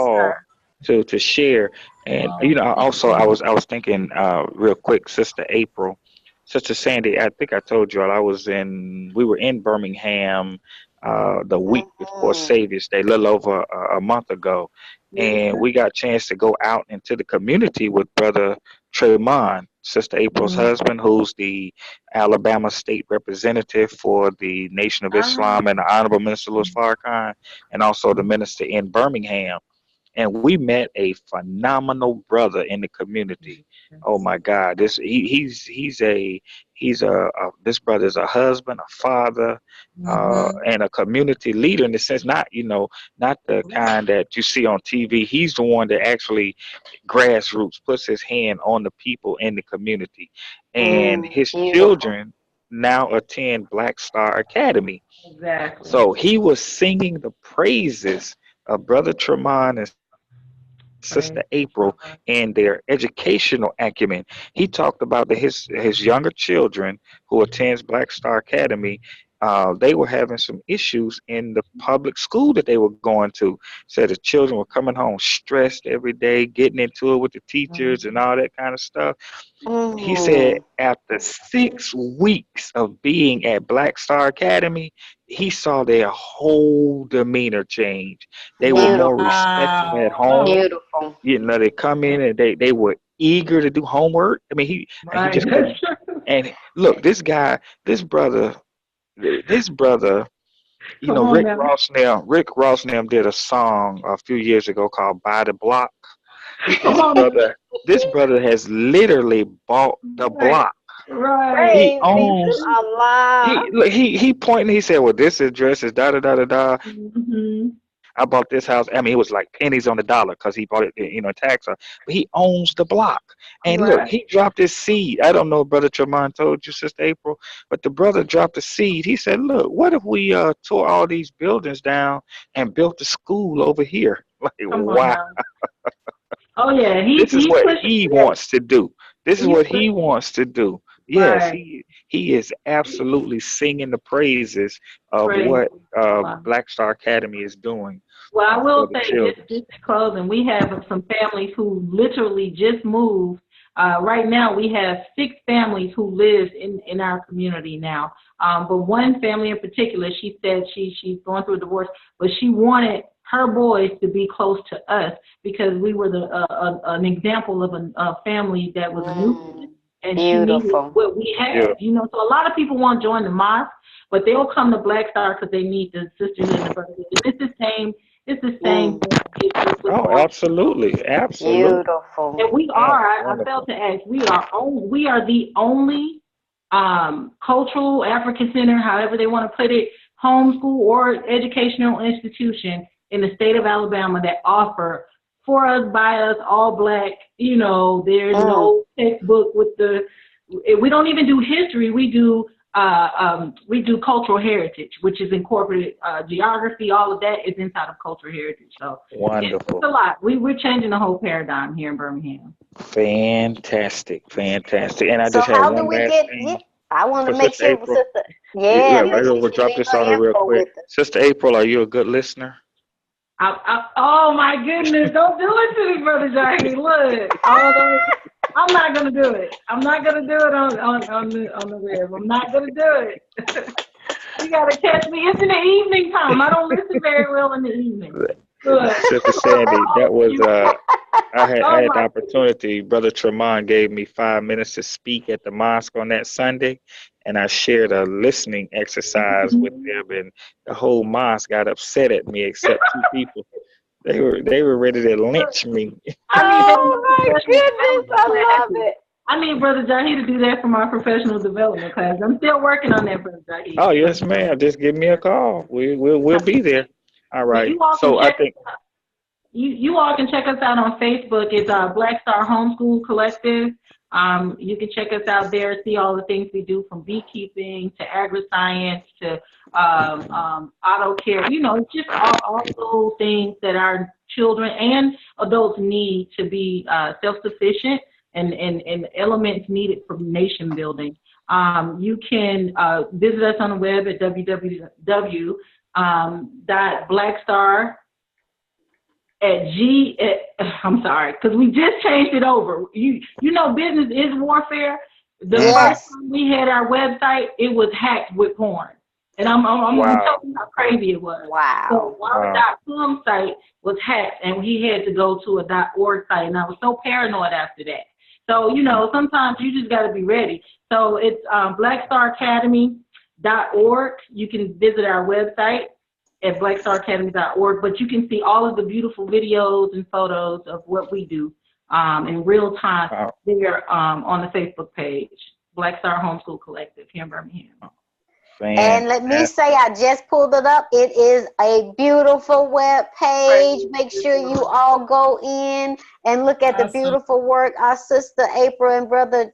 call to share. And Well, thank also you. I was thinking real quick, Sister April, Sister Sandy. I think I told you all we were in Birmingham the week before Mhm. Savior's Day, a little over a month ago, and we got a chance to go out into the community with Brother Tremont, Sister April's husband, who's the Alabama State Representative for the Nation of Islam, and the Honorable Minister Louis Farrakhan, and also the minister in Birmingham. And we met a phenomenal brother in the community. Oh my God, he's this brother is a husband, a father, and a community leader in the sense, not the kind that you see on TV. He's the one that actually grassroots puts his hand on the people in the community, and his Beautiful. children now attend Black Star Academy. Exactly. So he was singing the praises of Brother Tremont and Sister April Praise and their educational acumen. He talked about that his younger children who attends Black Star Academy, they were having some issues in the public school that they were going to. Said the children were coming home stressed every day, getting into it with the teachers and all that kind of stuff. He said Mm. after 6 weeks of being at Black Star Academy, he saw their whole demeanor change. They were more Beautiful. respectful at Wow. Oh, home. Beautiful. They come in and they were eager to do homework. I mean, he Right. just couldn't. And look, this brother, this brother, Come on now. Rick Rossnell did a song a few years ago called "Buy the Block." Come This on now. brother, this brother has literally bought the Right. block. Right. He Praise be to owns. Allah. He pointing. He said, "Well, this address is da da da da da. Mm-hmm. I bought this house. I mean, it was like pennies on the dollar because he bought it, tax. But he owns the block. And look, Right. he dropped his seed. I don't know if Brother Tremont told you, Sister April, but the brother dropped a seed. He said, "Look, what if we tore all these buildings down and built a school over here?" Like, Come on wow. now. Oh yeah. He This is he's what pushing. he wants to do. This is He's what he pushing. wants to do. Yes, he is absolutely singing the praises of Praise what God. Black Star Academy is doing Well, I for will the say children. just in closing, we have some families who literally just moved. Right now, we have 6 families who live in our community now. But one family in particular, she said she's going through a divorce, but she wanted her boys to be close to us because we were an example of a family that was a nucleus, and she needed Beautiful. what we Yeah. had. You know, so a lot of people want to join the mosque, but they'll come to Black Star because they need the sisterhood and the brotherhood. And it's the same. It's the same Mm, thing with Oh, going. absolutely, absolutely. beautiful. And we Oh, are. I failed wonderful. to ask. We are the only cultural African center, however they want to put it, homeschool or educational institution in the state of Alabama that offer for us, by us, all black. You know, there's Mm. no textbook with the. We don't even do history. We do cultural heritage, which is incorporated geography. All of that is inside of cultural heritage. So it's Wonderful. a lot. We're changing the whole paradigm here in Birmingham. Fantastic. Fantastic. And I So just have how do one we last get? Yeah, thing I want for to make Sister sure, April. sister. Yeah, Yeah, make I sure will you drop share this on her your real info quick. with us. Sister April, are you a good listener? Oh my goodness! Don't do it to me, brother Jackie. Look, although I'm not gonna do it. I'm not gonna do it on the web. I'm not gonna do it. You gotta catch me. It's in the evening time. I don't listen very well in the evening. Look. Sister Sandy, that was I Oh had the my opportunity. Brother Tremont gave me 5 minutes to speak at the mosque on that Sunday, and I shared a listening exercise with goodness. them, and the whole mosque got upset at me, except 2 people. They were ready to lynch me. I need that in my Oh my professional goodness, development I love classes. it. I need Brother Jahi to do that for my professional development class. I'm still working on that, Brother Jahi. Oh But yes, ma'am. Just give me a call. We'll be there. All but right. you all can So I check think you all can check us out on Facebook. It's Black Star Homeschool Collective. You can check us out there, see all the things we do from beekeeping to agri-science to auto care. You know, just all those things that our children and adults need to be self-sufficient and elements needed for nation building. You can visit us on the web at www.blackstar I'm sorry, because we just changed it over. You know, business is warfare. The hmm first Yes. time we had our website, it was hacked with porn, and I'm gonna wow, tell you how crazy it was. So Wow. our wow. .com site was hacked, and he had to go to a .org site, and I was so paranoid after that. So you know, sometimes you just got to be ready. So it's blackstaracademy.org. You can visit our website at blackstaracademy.org, but you can see all of the beautiful videos and photos of what we do in real time Wow. there on the Facebook page, Black Star Homeschool Collective here in Birmingham. And let me Fantastic. say, I just pulled it up. It is a beautiful web page. Make sure you all go in and look at the Awesome. beautiful work our sister April and brother,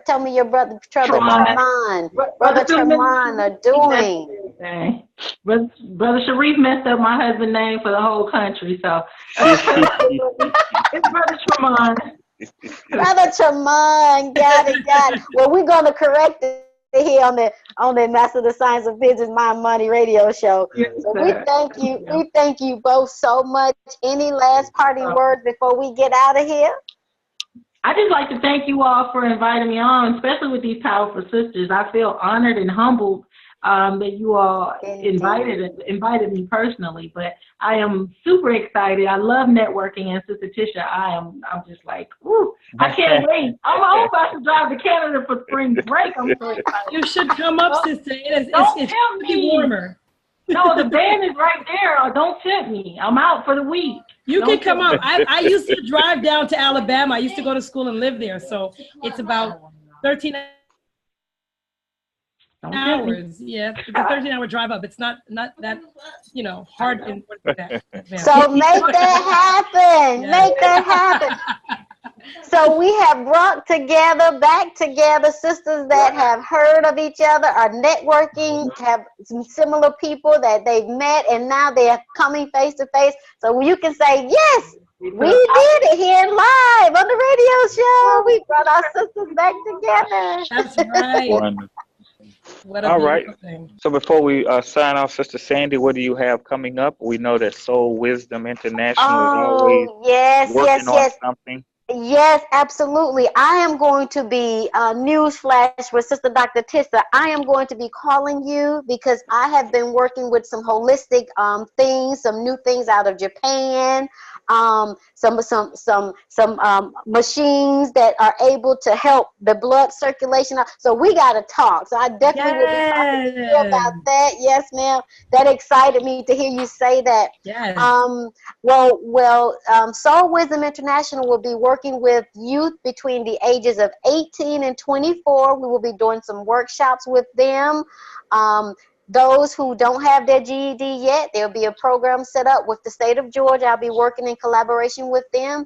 tell me your brother Tremont, Brother Brother Tremont are Sharif messed up doing. everything. Brother Sharif messed up my husband's name for the whole country, so it's Brother Tremont. Brother Tremont, got it, got it. Well, we're gonna correct it here on the Master of the Science of Business Mind Money radio show. Yes, So we sir. thank you. We thank you both so much. Any last parting words before we get out of here? I just like to thank you all for inviting me on, especially with these powerful sisters. I feel honored and humbled that you all Indeed. invited me personally. But I am super excited. I love networking, and Sister Tisha, I'm just like, ooh, I can't wait. I'm about to drive to Canada for spring break. I'm so excited. You should come up, Don't, sister. don't It's tempt to be me. warmer. No, the van is right there. Don't tempt me. I'm out for the week. You can Don't come tempt up. me. I used to drive down to Alabama. I used to go to school and live there. So it's about 13 Don't tempt me. hours. Yeah, it's a 13-hour drive up. It's not that, hard and that. Yeah. So make that happen. Yeah. Make that happen. So we have brought together, back together, sisters that have heard of each other, are networking, have some similar people that they've met, and now they are coming face to face. So you can say, yes, we did it here live on the radio show. We brought our sisters back together. That's right. Wonderful. What a All right. beautiful thing. So before we sign off, Sister Sandy, what do you have coming up? We know that Soul Wisdom International is always Oh, yes, working yes, on yes. something. Yes, absolutely. I am going to be newsflash with Sister Dr. Tissa. I am going to be calling you because I have been working with some holistic things, some new things out of Japan, some machines that are able to help the blood circulation. So we got to talk. So I definitely will be talking to you Yes. about that. Yes, ma'am. That excited me to hear you say that. Yes. Um, Soul Wisdom International will be working with youth between the ages of 18 and 24. We will be doing some workshops with them. Um, those who don't have their GED yet, there'll be a program set up with the state of Georgia. I'll be working in collaboration with them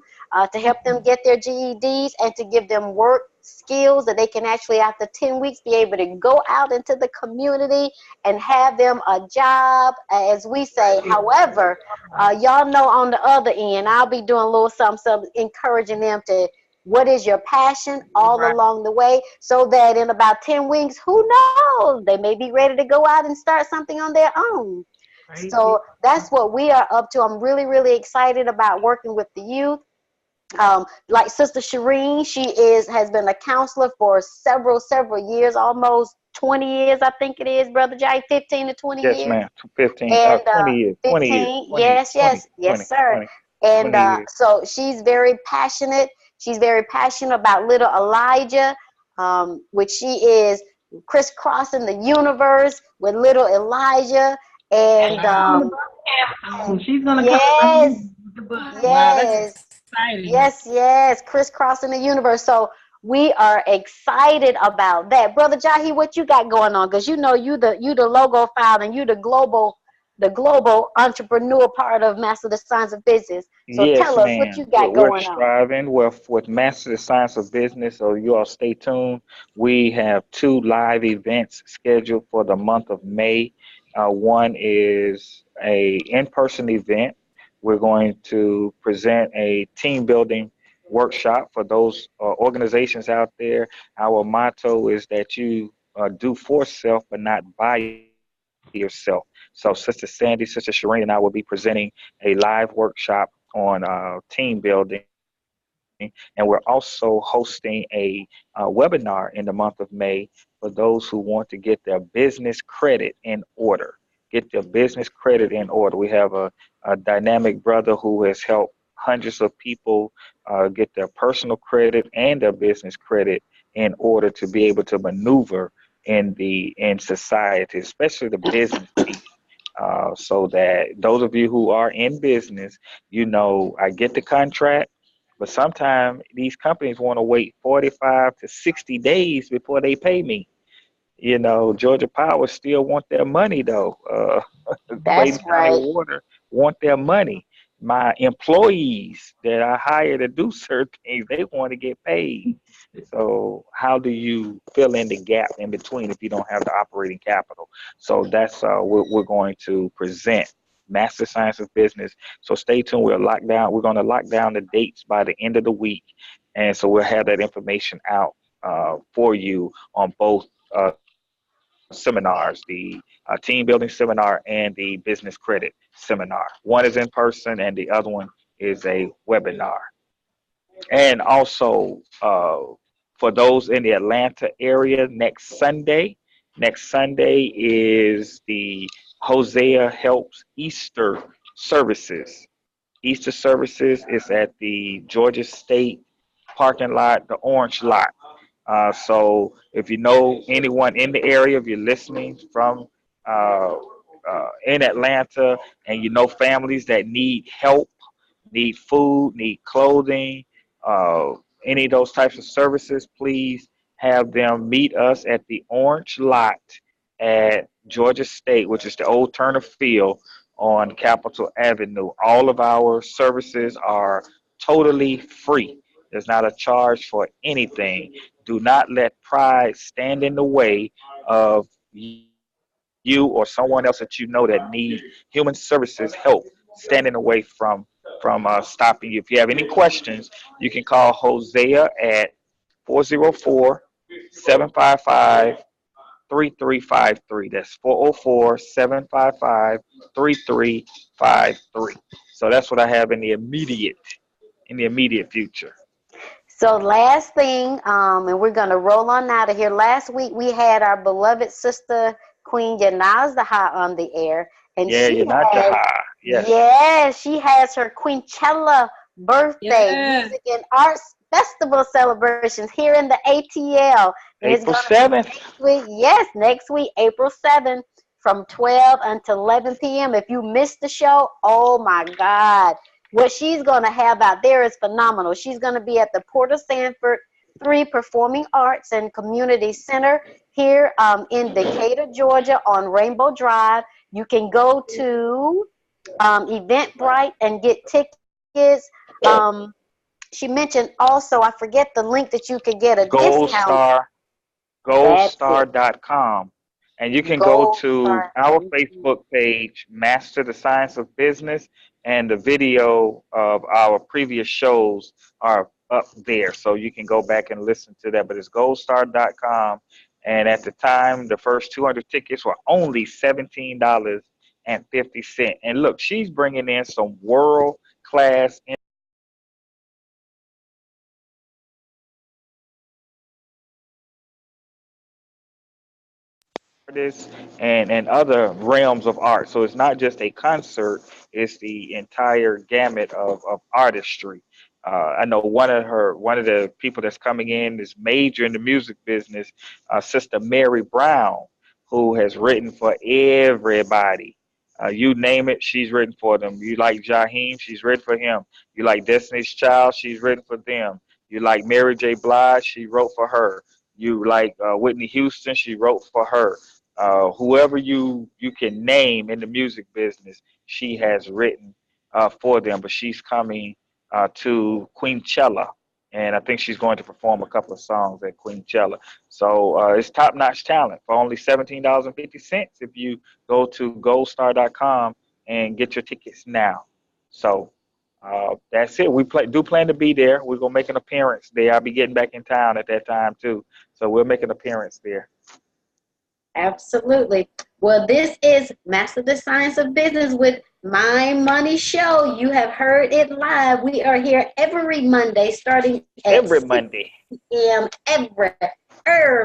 to help them get their GEDs and to give them work skills that they can actually, after 10 weeks, be able to go out into the community and have them a job, as we say. However, y'all know on the other end, I'll be doing a little something, encouraging them to what is your passion all along the way, so that in about 10 weeks, who knows, they may be ready to go out and start something on their own. So that's what we are up to. I'm really, really excited about working with the youth. Like Sister Shireen, she has been a counselor for several years, almost 20 years, I think it is, Brother Jay, 15 to 20 Yes, years. ma'am. 15, And 20 years, 20 years, 15, 20, yes, 20, yes, yes, 20, sir. 20, And 20 years. so she's very passionate. She's very passionate about little Elijah, which she is crisscrossing the universe with little Elijah. And Wow. So she's gonna come yes, with the book. Wow, that's yes. exciting. Yes, yes, crisscrossing the universe. So we are excited about that, Brother Jahi. What you got going on? Because you know you the logo file and you the global entrepreneur part of Master the Science of Business. So Yes, tell us what ma'am. you We're, got we're going on. striving with Master the Science of Business, so you all stay tuned. We have two live events scheduled for the month of May. One is a in-person event. We're going to present a team building workshop for those organizations out there. Our motto is that you do for self, but not by yourself. So Sister Sandy, Sister Shireen, and I will be presenting a live workshop on team building, and we're also hosting a webinar in the month of May for those who want to get their business credit in order. Get their business credit in order. We have a dynamic brother who has helped hundreds of people get their personal credit and their business credit in order to be able to maneuver in society, especially the business piece. So that those of you who are in business, you know, I get the contract, but sometimes these companies want to wait 45 to 60 days before they pay me. You know, Georgia Power still want their money though. That's Clayton County right. Water want their money. My employees that I hire to do certain things, they want to get paid. So how do you fill in the gap in between if you don't have the operating capital? So that's what we're going to present. Master Science of Business. So stay tuned. We're going to lock down the dates by the end of the week, and so we'll have that information out for you on both seminars, the team building seminar and the business credit seminar. One is in person, and the other one is a webinar. And also, for those in the Atlanta area, next Sunday is the Hosea Helps Easter services. Easter services is at the Georgia State parking lot, the Orange Lot. So if you know anyone in the area, if you're listening from uh, in Atlanta, and you know families that need help, need food, need clothing, uh, any of those types of services, please have them meet us at the Orange Lot at Georgia State, which is the old Turner Field on Capitol Avenue. All of our services are totally free. There's not a charge for anything. Do not let pride stand in the way of you or someone else that you know that need human services help, standing away from stopping you. If you have any questions, you can call Hosea at 404-755-3353. That's 404-755-3353. So that's what I have in the immediate future. So last thing, and we're gonna roll on out of here. Last week we had our beloved sister Queen Yanazha on the air, and Yeah, she you're not has, Jaha. Yes. yes, she has her Queenchella birthday Yeah. music and arts festival celebrations here in the ATL, and it's April gonna be 7th. next week. Yes, next week, April 7th, from 12 until 11 p.m. If you missed the show, oh my God. What she's going to have out there is phenomenal. She's going to be at the Port of Sanford 3 Performing Arts and Community Center here in Decatur, Georgia on Rainbow Drive. You can go to Eventbrite and get tickets. Um, she mentioned also, I forget the link that you could get a Gold discount. Star, That's it. goldstar.com. And you can go Gold to Star. our Facebook page, Master the Science of Business, and the video of our previous shows are up there. So you can go back and listen to that. But it's goldstar.com. And at the time, the first 200 tickets were only $17.50. And look, she's bringing in some world class artists and other realms of art. So it's not just a concert, it's the entire gamut of artistry. I know one of the people that's coming in is major in the music business, Sister Mary Brown, who has written for everybody. You name it, she's written for them. You like Jaheim, she's written for him. You like Destiny's Child, she's written for them. You like Mary J. Blige, she wrote for her. You like Whitney Houston, she wrote for her. Whoever you can name in the music business, she has written for them. But she's coming to Queenchella, and I think she's going to perform a couple of songs at Queenchella. So it's top notch talent for only $17.50 if you go to goldstar.com and get your tickets now. So that's it. Do plan to be there. We're gonna make an appearance there. I'll be getting back in town at that time too, so we'll make an appearance there. Absolutely. Well, this is Master the Science of Business with My Money Show. You have heard it live. We are here every Monday starting at Every 6 Monday. p.m. every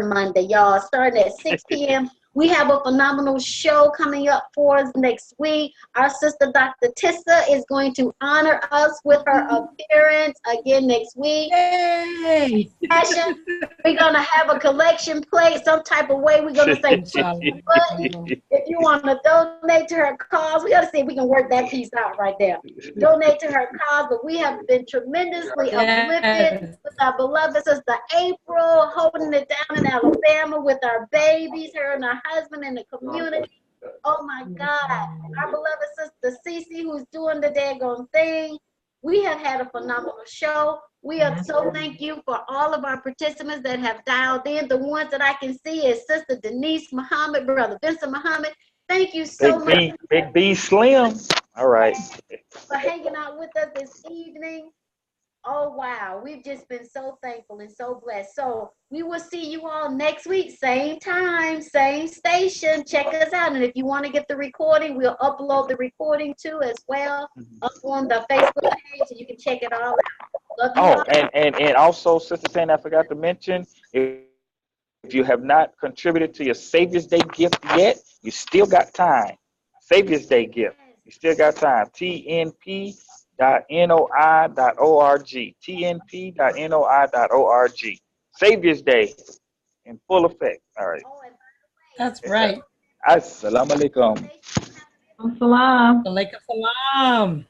Monday, y'all. Starting at 6 p.m. We have a phenomenal show coming up for us next week. Our sister, Dr. Tissa, is going to honor us with her appearance again next week. Yay! Fashion. We're going to have a collection plate some type of way. We're going to say, Inshallah. if you want to donate to her cause, we got to see if we can work that piece out right there. Donate to her cause, but we have been tremendously uplifted Yes. with our beloved sister April, holding it down in Alabama with our babies, her and her husband in the community. Oh my God. Our beloved sister Cece, who's doing the daggone thing. We have had a phenomenal show. We are so thank you for all of our participants that have dialed in. The ones that I can see is Sister Denise Muhammad, Brother Vincent Muhammad. Thank you so much Big B Slim. All right. for hanging out with us this evening. Oh, wow. We've just been so thankful and so blessed. So we will see you all next week, same time, same station. Check us out. And if you want to get the recording, we'll upload the recording too as well up on the Facebook page, so you can check it all out. Love you Oh, all. and also, Sister Sandy, I forgot to mention, if you have not contributed to your Savior's Day gift yet, you still got time. Savior's Day gift. You still got time. TNP.noi.org. TNP.noi.org. Savior's Day in full effect. All right. Oh, and That's right. Assalamu alaikum. Salam. Alaikum salam.